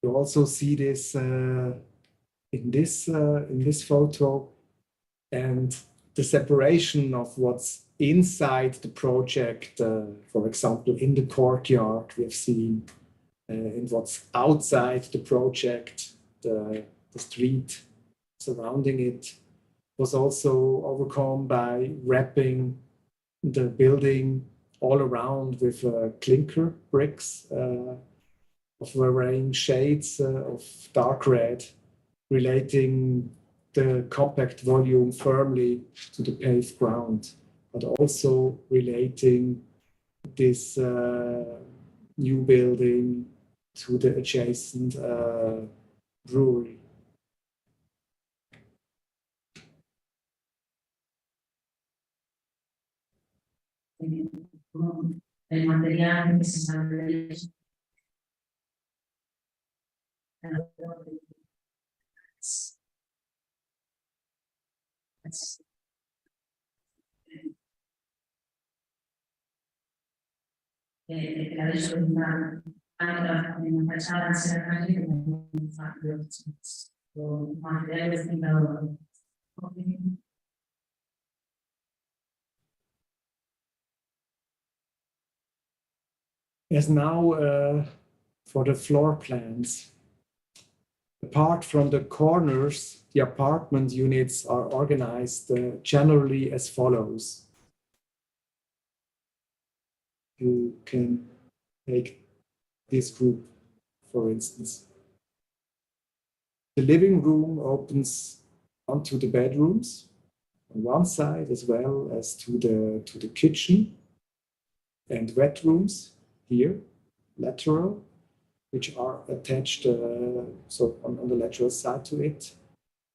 You also see this in this photo, and the separation of what's inside the project, for example, in the courtyard we have seen, and what's outside the project, the street surrounding it, was also overcome by wrapping the building all around with clinker bricks of varying shades of dark red, relating the compact volume firmly to the paved ground, but also relating this new building to the adjacent brewery. El material que se sabe la visualidad en fachada hacia la calle con materiales pintadores. As now for the floor plans. Apart from the corners, the apartment units are organized generally as follows. You can take this group, for instance. The living room opens onto the bedrooms on one side, as well as to the kitchen and wet rooms here, lateral, which are attached so on the lateral side to it,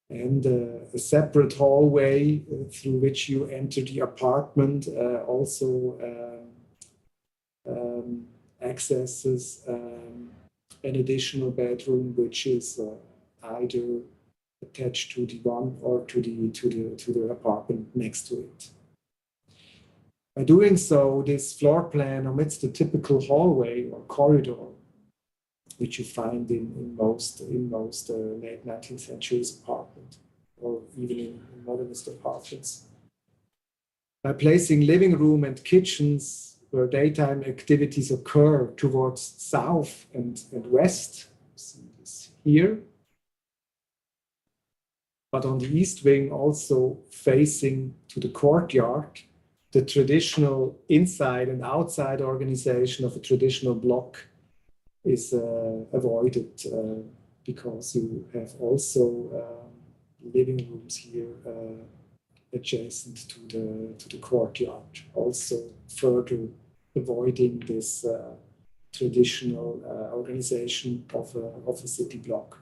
and a separate hallway through which you enter the apartment also accesses an additional bedroom, which is either attached to the one or to the apartment next to it. By doing so, this floor plan omits the typical hallway or corridor, which you find in most late 19th century apartments, or even in modernist apartments. By placing living room and kitchens where daytime activities occur towards south and west, you see this here, but on the east wing also facing to the courtyard, the traditional inside and outside organization of a traditional block is avoided because you have also living rooms here adjacent to the courtyard, also further avoiding this traditional organization of a city block.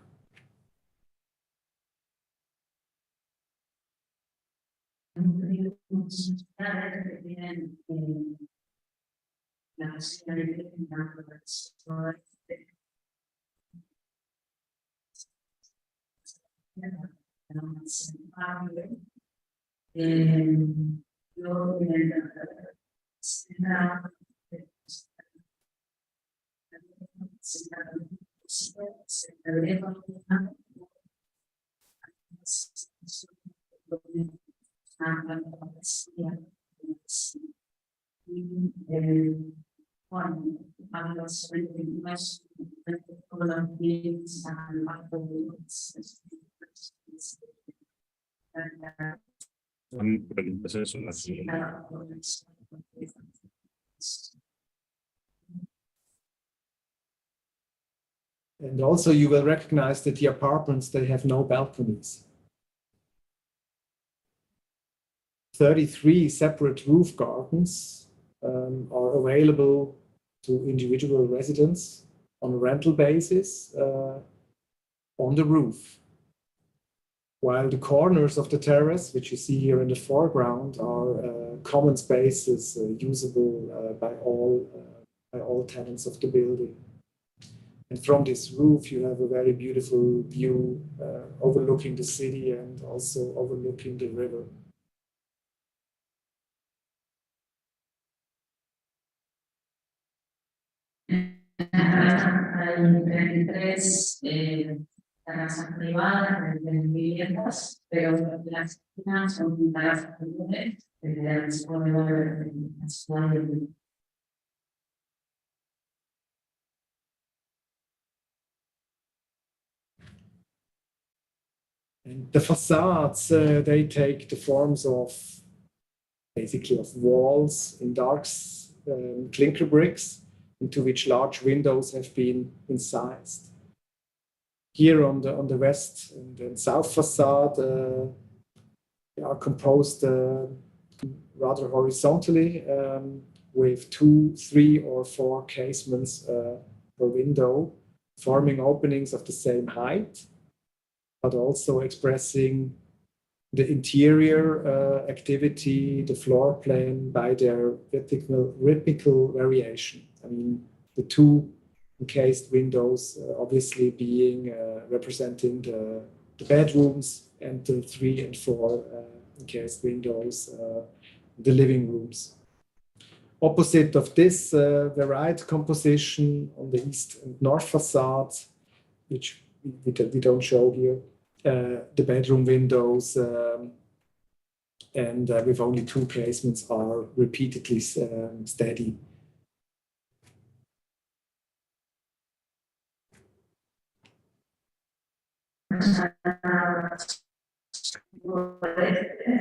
Son presentaciones son las And also you will recognize that the apartments, they have no balconies. 33 separate roof gardens are available to individual residents on a rental basis on the roof. While the corners of the terrace, which you see here in the foreground, are common spaces usable by all tenants of the building. And from this roof, you have a very beautiful view overlooking the city and also overlooking the river. Hay 33 terrazas privadas de viviendas, pero las esquinas son terrazas comunes que se puede ver en la ciudad de And the facades, they take the forms of basically of walls in dark clinker bricks into which large windows have been incised. Here on the west and south facade, they are composed rather horizontally with 2, 3, or 4 casements per window, forming openings of the same height, but also expressing the interior activity, the floor plan by their rhythmical variation. I mean, the 2 encased windows obviously being representing the bedrooms, and the 3 and 4 encased windows, the living rooms. Opposite of this varied composition on the east and north facades, which we don't show here, the bedroom windows and with only 2 casements are repeatedly steady.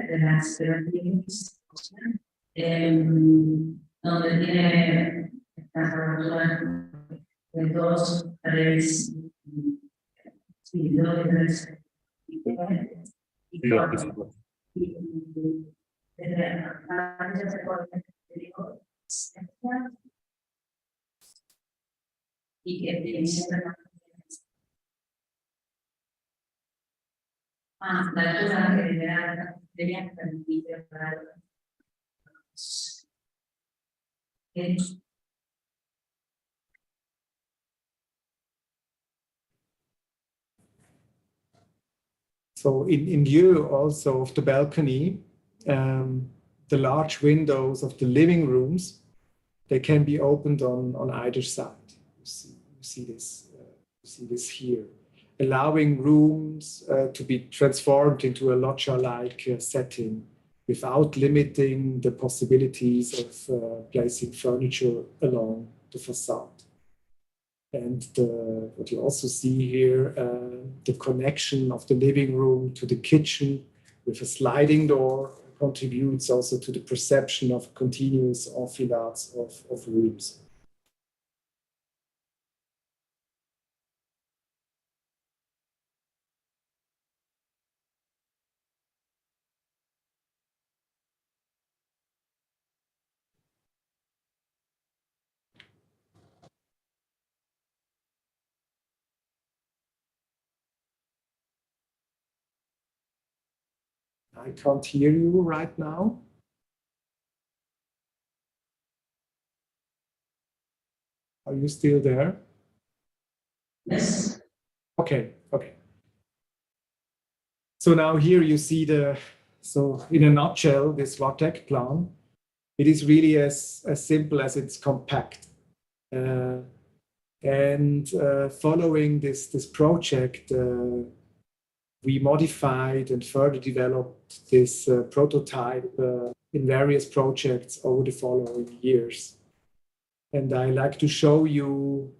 de las Berlín, donde tiene estas aberturas de 2, 3, sí, 2, 3 y 4. Desde antes de y que tiene siempre más la altura que debería permitir para So in view also of the balcony, the large windows of the living rooms, they can be opened on either side. You see this here, allowing rooms to be transformed into a loggia-like setting without limiting the possibilities of placing furniture along the facade. And what you also see here, the connection of the living room to the kitchen with a sliding door contributes also to the perception of continuous enfilades of rooms. I can't hear you right now. Are you still there? Yes. Okay. So now here you see so in a nutshell, this Vartek plan, it is really as simple as it's compact. And following this project, we modified and further developed this prototype in various projects over the following years. And I like to show you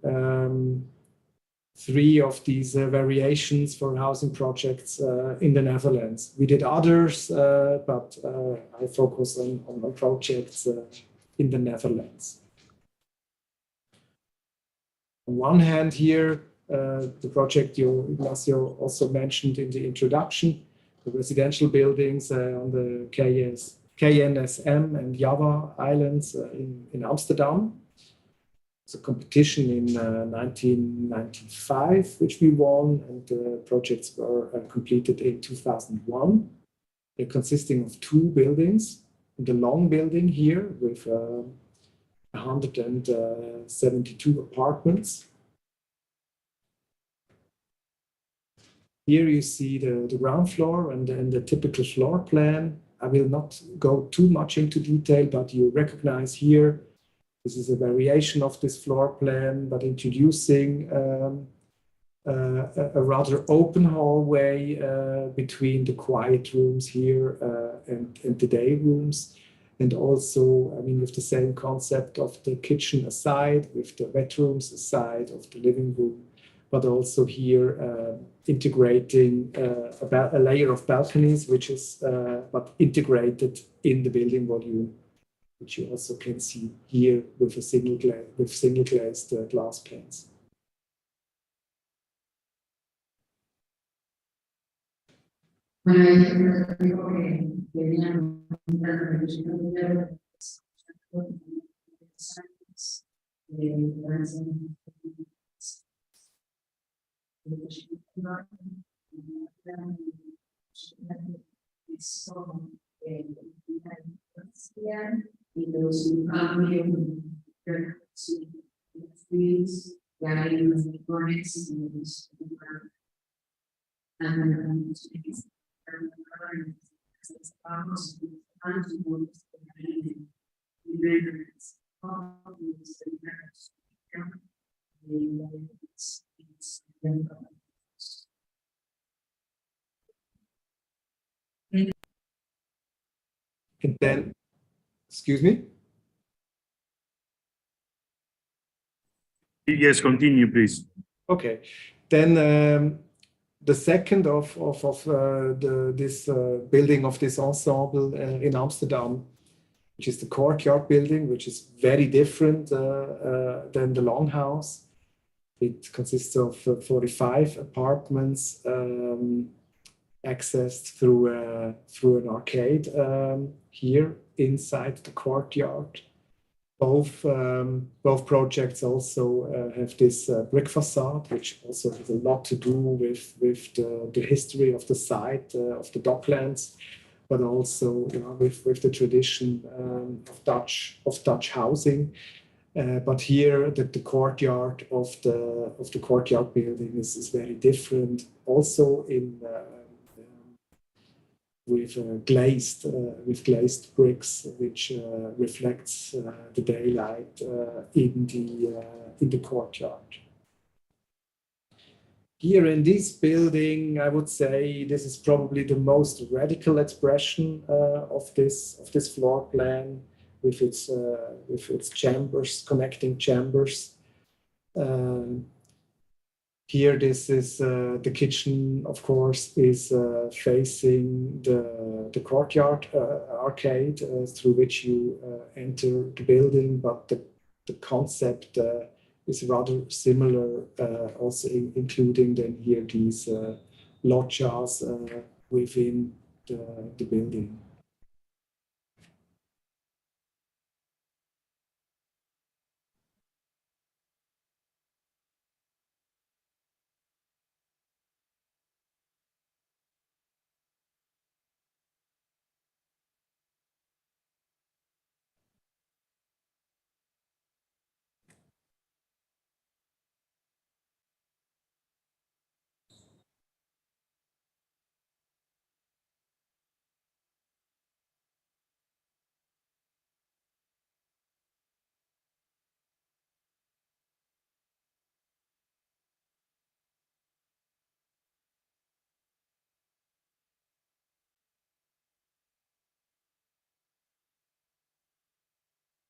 3 of these variations for housing projects in the Netherlands. We did others, but I focus on projects in the Netherlands. On one hand here, the project Ignacio also mentioned in the introduction, the residential buildings on the KNSM and Java Islands in Amsterdam. It's a competition in 1995, which we won, and the projects were completed in 2001. They're consisting of 2 buildings. The long building here with 172 apartments. Here you see the ground floor and then the typical floor plan. I will not go too much into detail, but you recognize here, this is a variation of this floor plan, but introducing a rather open hallway between the quiet rooms here and the day rooms. And also, I mean, with the same concept of the kitchen aside, with the bedrooms aside of the living room, but also here integrating a layer of balconies, which is but integrated in the building volume, which you also can see here with a single glazed glass panes. Y los cambios ya hay los rincones y los And then, excuse me? Yes, continue, please. Okay. Then the second of this building of this ensemble in Amsterdam, which is the courtyard building, which is very different than the longhouse. It consists of 45 apartments accessed through an arcade here inside the courtyard. Both projects also have this brick facade, which also has a lot to do with the history of the site, of the docklands, but also with the tradition of Dutch housing. But here, the courtyard of the courtyard building is very different. Also with glazed bricks, which reflects the daylight in the courtyard. Here in this building, I would say this is probably the most radical expression of this floor plan, with its chambers, connecting chambers. Here, this is the kitchen, of course, is facing the courtyard arcade through which you enter the building, but the concept is rather similar, also including then here these loggias within the building.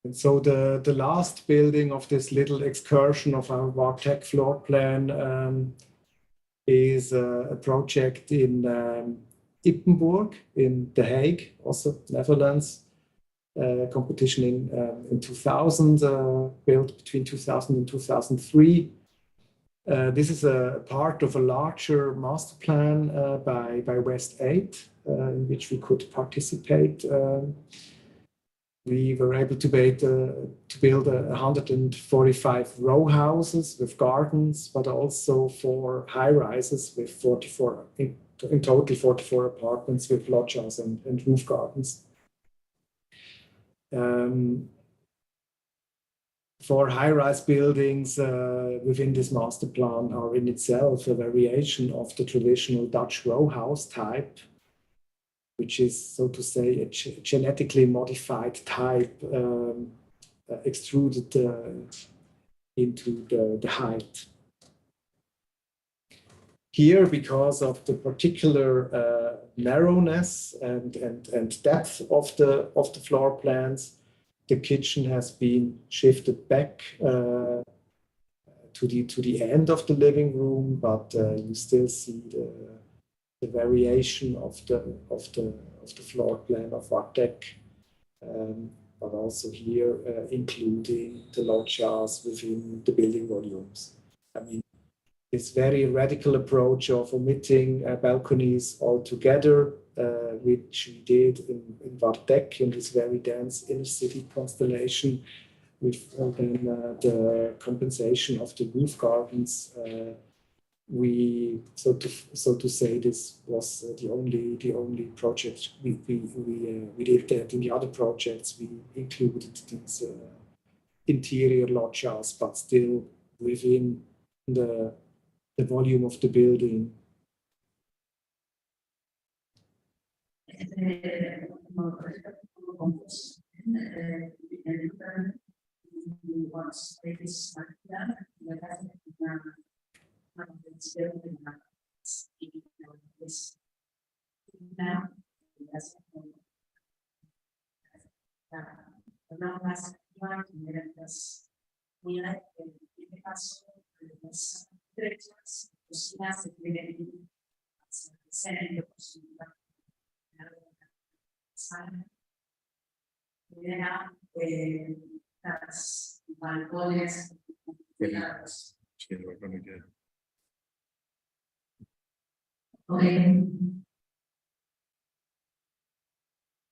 And so the last building of this little excursion of our Wartec floor plan is a project in Ippenburg in The Hague, also Netherlands. Competition in 2000, built between 2000 and 2003. This is a part of a larger master plan by West 8, in which we could participate. We were able to build 145 row houses with gardens, but also 4 high-rises with 44, in total 44 apartments with loggias and roof gardens. 4 high-rise buildings within this master plan are in itself a variation of the traditional Dutch row house type, which is, so to say, a genetically modified type extruded into the height. Here, because of the particular narrowness and depth of the floor plans, the kitchen has been shifted back to the end of the living room, but you still see the variation of the floor plan of Wartec, but also here including the loggias within the building volumes. I mean, this very radical approach of omitting balconies altogether, which we did in Wartec in this very dense inner city constellation, with then the compensation of the roof gardens. We, so to say, this was the only project we did that. In the other projects we included these interior loggias, but still within the volume of the building.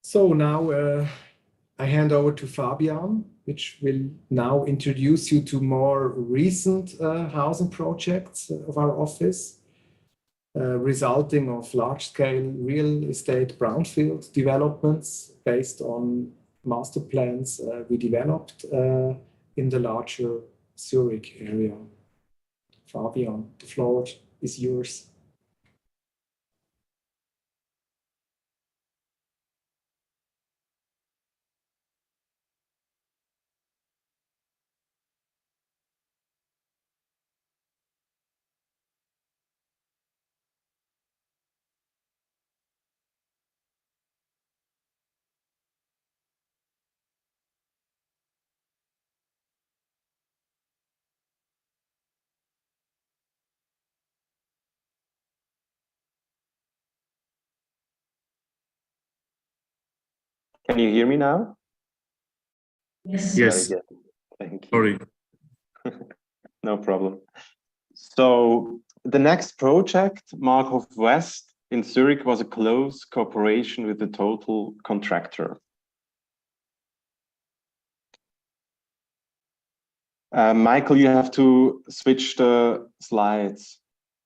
So now I hand over to Fabian, which will now introduce you to more recent housing projects of our office, resulting of large-scale real estate brownfield developments based on master plans we developed in the larger Zurich area. Fabian, the floor is yours. Can you hear me now? Yes. Yes. Very good. Thank you. Sorry. No problem. So the next project, Markhof West in Zurich, was a close cooperation with the total contractor. Michael, you have to switch the slides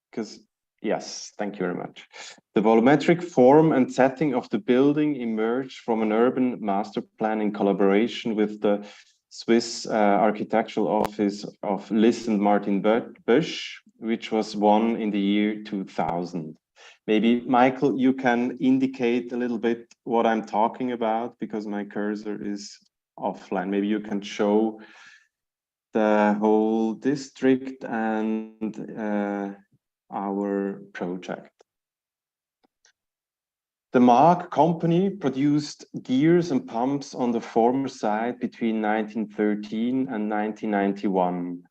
because, yes, thank you very much. The volumetric form and setting of the building emerged from an urban master plan in collaboration with the Swiss architectural office of Liss and Martin Bösch, which was won in the year 2000. Maybe, Michael, you can indicate a little bit what I'm talking about because my cursor is offline. Maybe you can show the whole district and our project. The Maag company produced gears and pumps on the former site between 1913 and 1991.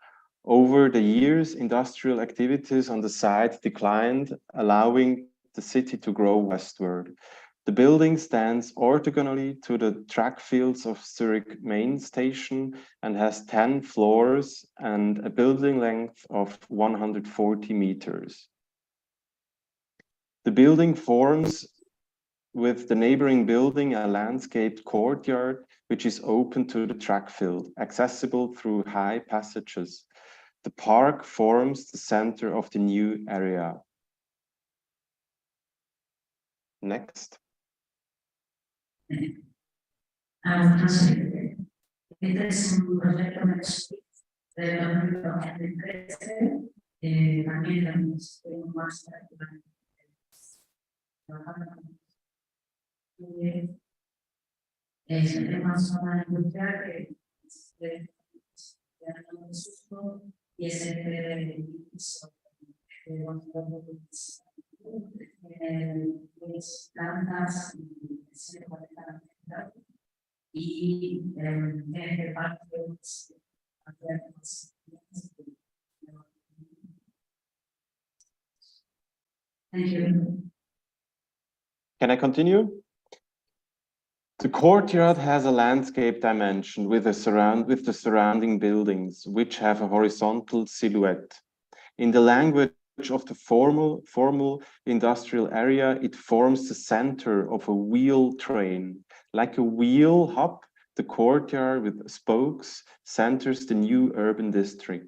Over the years, industrial activities on the site declined, allowing the city to grow westward. The building stands orthogonally to the track fields of Zurich main station and has 10 floors and a building length of 140 meters. The building forms with the neighboring building a landscaped courtyard, which is open to the track field, accessible through high passages. The park forms the center of the new area. Next. Este es un proyecto del 2013, también tenemos un máster es una zona industrial que es de susto y es el piso de plantas y el parque Thank you. Can I continue? The courtyard has a landscape dimension with the surrounding buildings, which have a horizontal silhouette. In the language of the formal industrial area, it forms the center of a wheel train. Like a wheel hub, the courtyard with spokes centers the new urban district.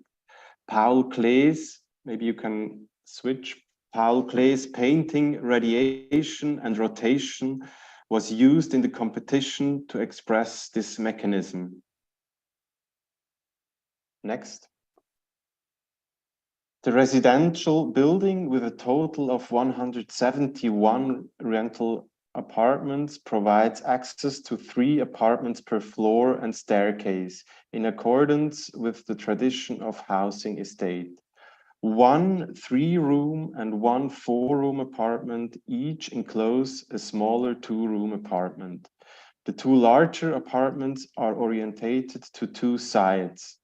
Paul Klee's, maybe you can switch, Paul Klee's painting radiation and rotation was used in the competition to express this mechanism. Next. The residential building with a total of 171 rental apartments provides access to 3 apartments per floor and staircase in accordance with the tradition of housing estate. 1 3-room and 1 4-room apartment each enclose a smaller 2-room apartment. The 2 larger apartments are orientated to 2 sides.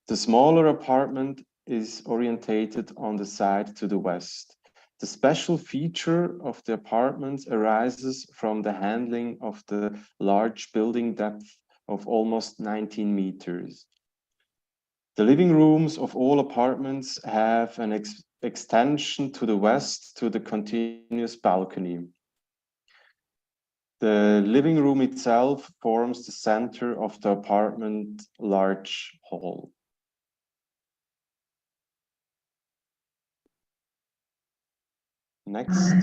The smaller apartment is orientated on the side to the west. The special feature of the apartments arises from the handling of the large building depth of almost 19 meters. The living rooms of all apartments have an extension to the west to the continuous balcony. The living room itself forms the center of the apartment large hall. Next.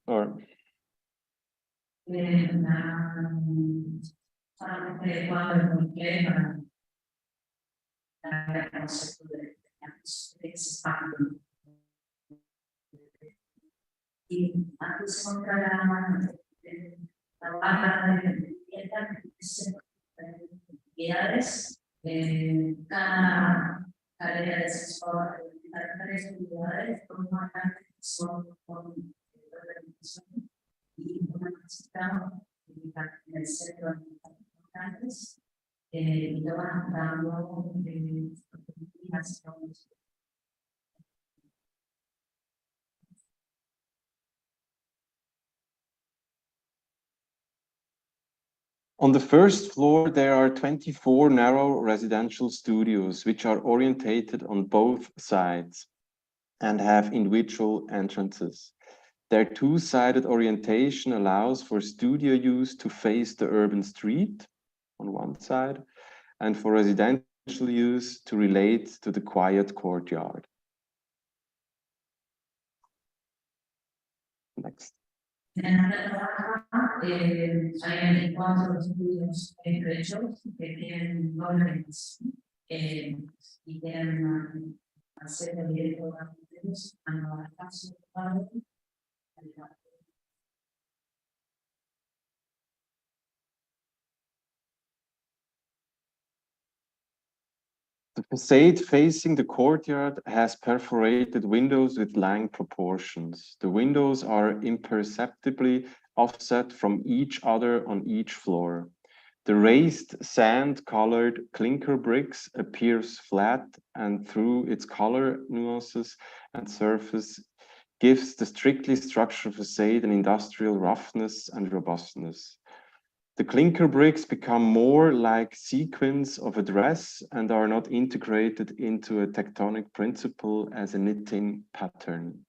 Or on the first floor, there are 24 narrow residential studios, which are orientated on both sides and have individual entrances. Their 2-sided orientation allows for studio use to face the urban street on one side and for residential use to relate to the quiet courtyard. Next. Hay 4 estudios hechos que tienen órdenes y tienen acceso directo a los estudios a la casa de padre. The facade facing the courtyard has perforated windows with Lang proportions. The windows are imperceptibly offset from each other on each floor. The raised sand-colored clinker bricks appears flat and through its color nuances and surface gives the strictly structured facade an industrial roughness and robustness. The clinker bricks become more like sequins of a dress and are not integrated into a tectonic principle as a knitting pattern.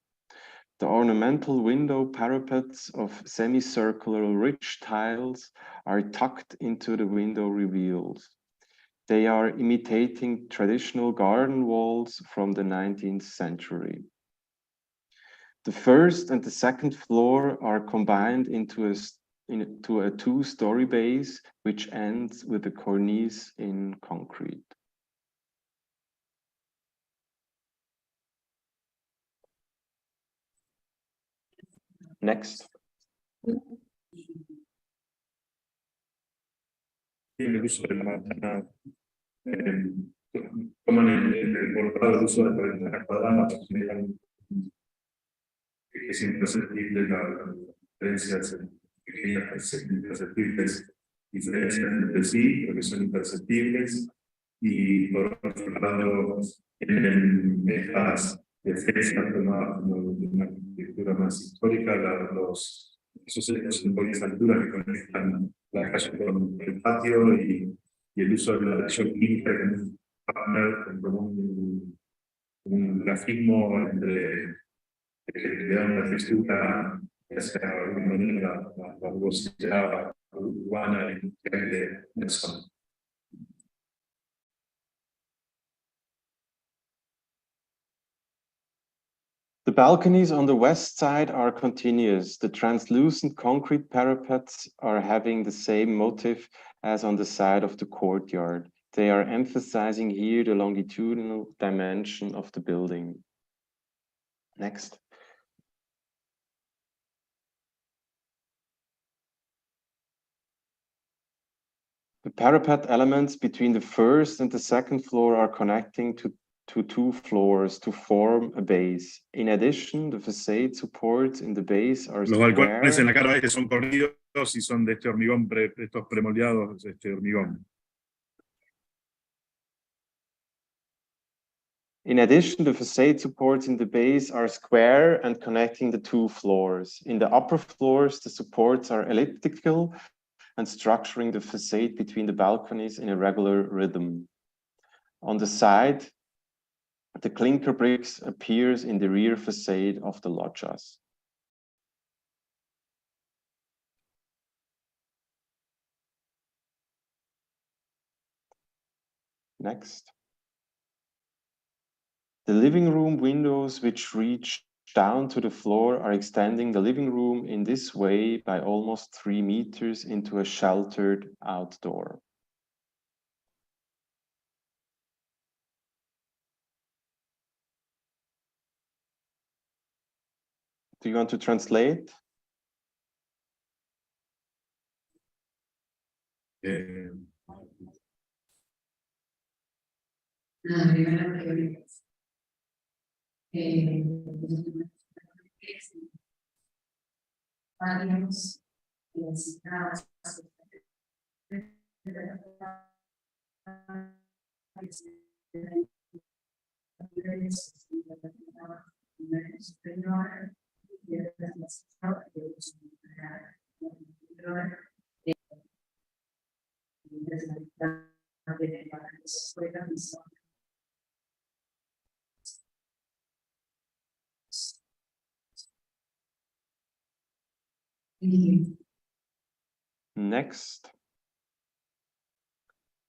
The ornamental window parapets of semicircular ridge tiles are tucked into the window reveals. They are imitating traditional garden walls from the 19th century. The first and the second floor are combined into a two-story base, which ends with a cornice in concrete. Next. El uso de la ventana, toman el portado el uso de la ventana cuadrada, que es imperceptible la diferencias pequeñas, imperceptibles diferencias entre sí, pero que son imperceptibles, y por otro lado, en estas defensas de una arquitectura más histórica, esos ecos en altura que conectan la calle con el patio y el uso de la geoquímica que es un partner como un grafismo entre que da una textura que sea de alguna manera la rugosidad urbana y industrial de la zona. The balconies on the west side are continuous. The translucent concrete parapets are having the same motif as on the side of the courtyard. They are emphasizing here the longitudinal dimension of the building. Next. The parapet elements between the first and the second floor are connecting to two floors to form a base. In addition, the facade supports in the base are Los balcones en la cara este son corridos y son de este hormigón, estos premoldeados, este hormigón. In addition, the facade supports in the base are square and connecting the two floors. In the upper floors, the supports are elliptical and structuring the facade between the balconies in a regular rhythm. On the side, the clinker bricks appears in the rear facade of the loggias. Next. The living room windows which reach down to the floor are extending the living room in this way by almost 3 meters into a sheltered outdoor. Do you want to translate? Años, Next.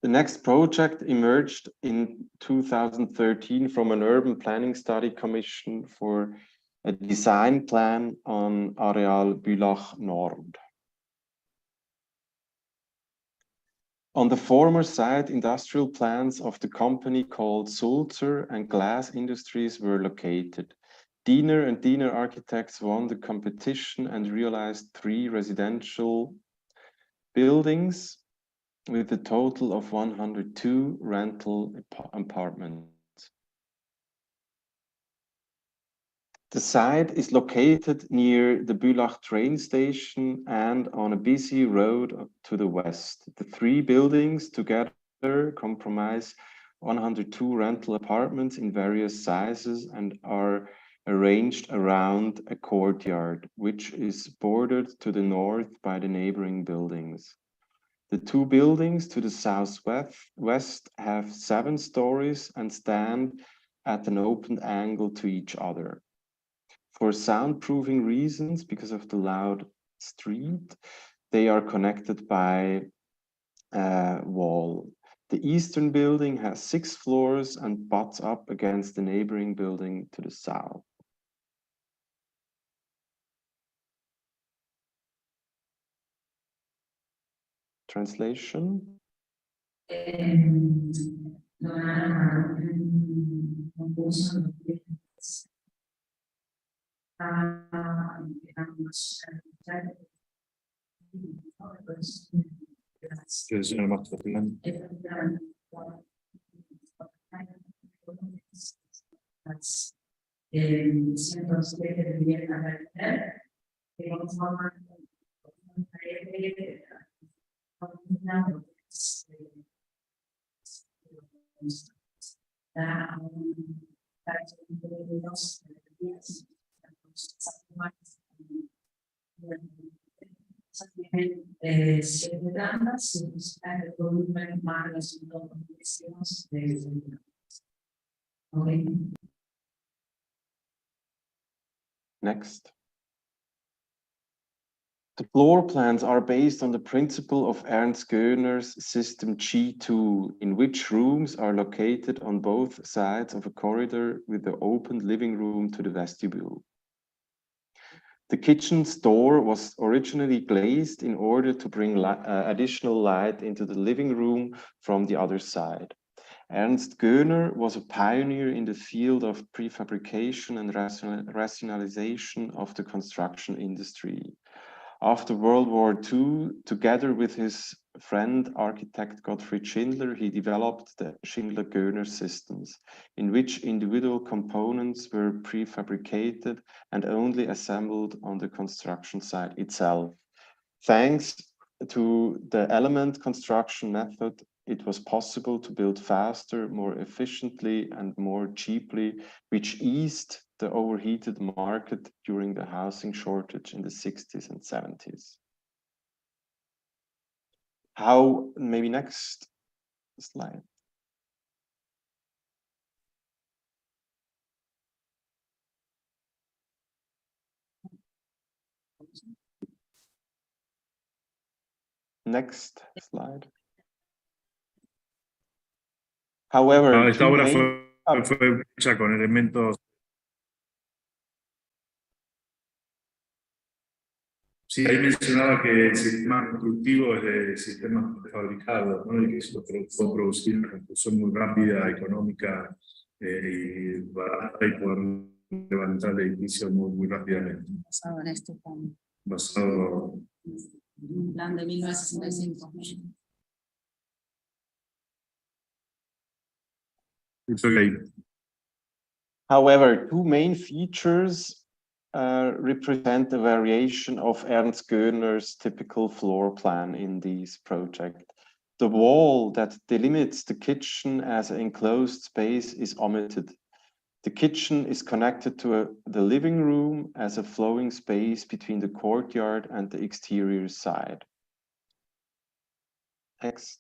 The next project emerged in 2013 from an urban planning study commission for a design plan on Areal Bülach Nord. On the former site, industrial plants of the company called Sulzer and Glass Industries were located. Diener Diener Architects won the competition and realized 3 residential buildings with a total of 102 rental apartments. The site is located near the Bülach train station and on a busy road to the west. The three buildings together comprise 102 rental apartments in various sizes and are arranged around a courtyard, which is bordered to the north by the neighboring buildings. The two buildings to the southwest have 7 stories and stand at an open angle to each other. For soundproofing reasons, because of the loud street, they are connected by a wall. The eastern building has 6 floors and butts up against the neighboring building to the south. Translation? Next. The floor plans are based on the principle of Ernst Göner's system G2, in which rooms are located on both sides of a corridor with the open living room to the vestibule. The kitchen's door was originally glazed in order to bring additional light into the living room from the other side. Ernst Göner was a pioneer in the field of prefabrication and rationalization of the construction industry. After World War II, together with his friend architect Gottfried Schindler, he developed the Schindler-Göner systems, in which individual components were prefabricated and only assembled on the construction site itself. Thanks to the element construction method, it was possible to build faster, more efficiently, and more cheaply, which eased the overheated market during the housing shortage in the 60s and 70s. How, maybe next slide. Next slide. However, esta obra fue hecha con elementos. Sí, ahí mencionaba que el sistema constructivo es de sistemas prefabricados, ¿no? Y que eso puede producir una construcción muy rápida, económica y barata, y poder levantar el edificio muy rápidamente. Basado en este plan. Basado Un plan de 1965. It's okay. However, two main features represent a variation of Ernst Göner's typical floor plan in this project. The wall that delimits the kitchen as an enclosed space is omitted. The kitchen is connected to the living room as a flowing space between the courtyard and the exterior side. Next.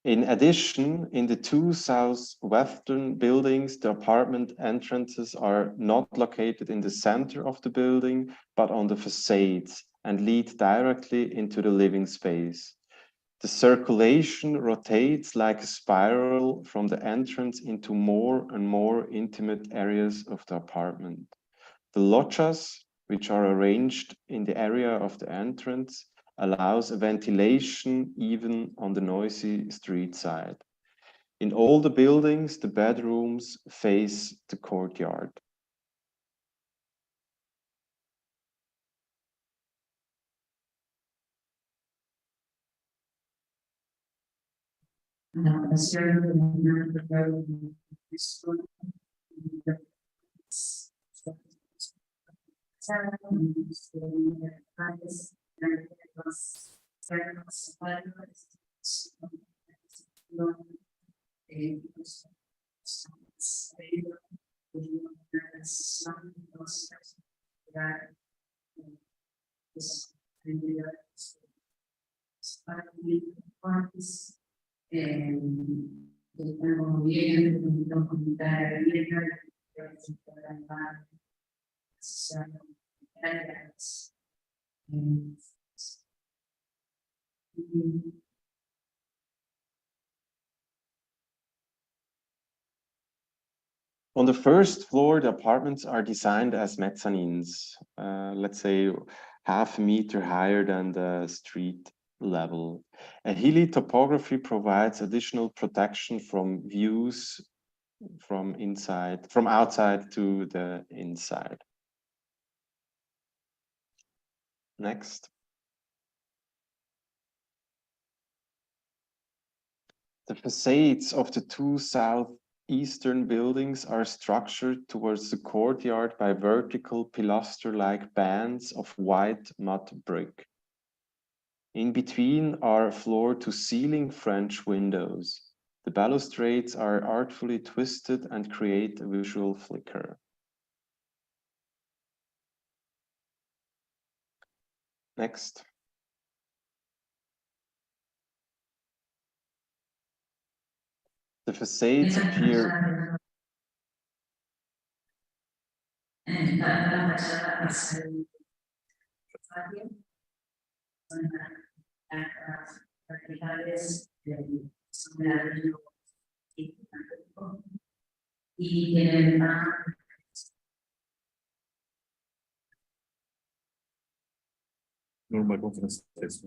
In addition, in the two southwestern buildings, the apartment entrances are not located in the center of the building, but on the facades and lead directly into the living space. The circulation rotates like a spiral from the entrance into more and more intimate areas of the apartment. The loggias, which are arranged in the area of the entrance, allows a ventilation even on the noisy street side. In all the buildings, the bedrooms face the courtyard. On the first floor, the apartments are designed as mezzanines, let's say half a meter higher than the street level. A hilly topography provides additional protection from views from outside to the inside. Next. The facades of the two southeastern buildings are structured towards the courtyard by vertical pilaster-like bands of white mud brick. In between are floor-to-ceiling French windows. The balustrades are artfully twisted and create a visual flicker. Next. The facades appear. Normal conference test.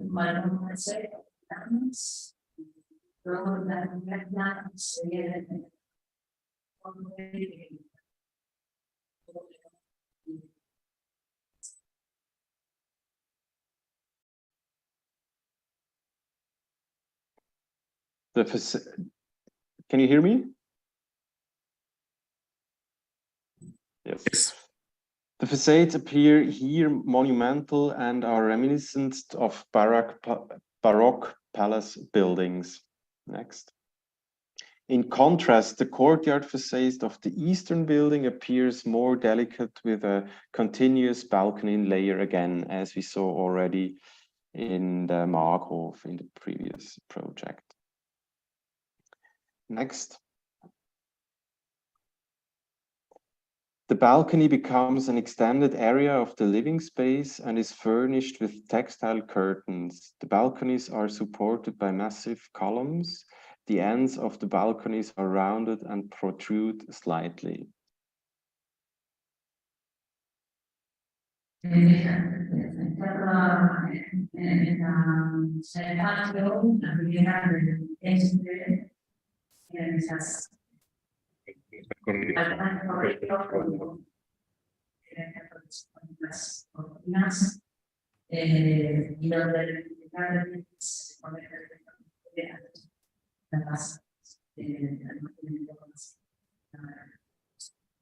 Can you hear me? Yes. The facades appear here monumental and are reminiscent of Baroque palace buildings. Next. In contrast, the courtyard facade of the eastern building appears more delicate with a continuous balcony layer again, as we saw already in the Markhof in the previous project. Next. The balcony becomes an extended area of the living space and is furnished with textile curtains. The balconies are supported by massive columns. The ends of the balconies are rounded and protrude slightly.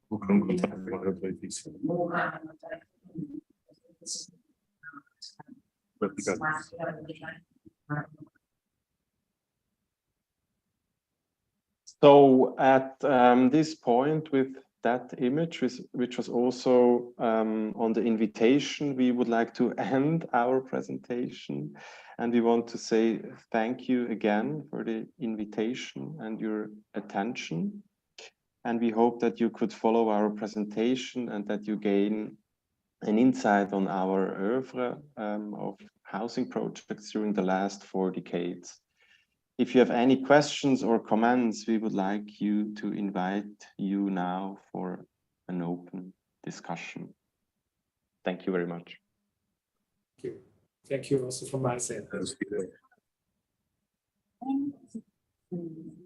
Busca un contacto con el otro edificio. Vertical. So at this point, with that image, which was also on the invitation, we would like to end our presentation. And we want to say thank you again for the invitation and your attention. And we hope that you could follow our presentation and that you gain an insight on our oeuvre of housing projects during the last 4 decades. If you have any questions or comments, we would like you to invite you now for an open discussion. Thank you very much. Thank you. Thank you also from my side. Thank you.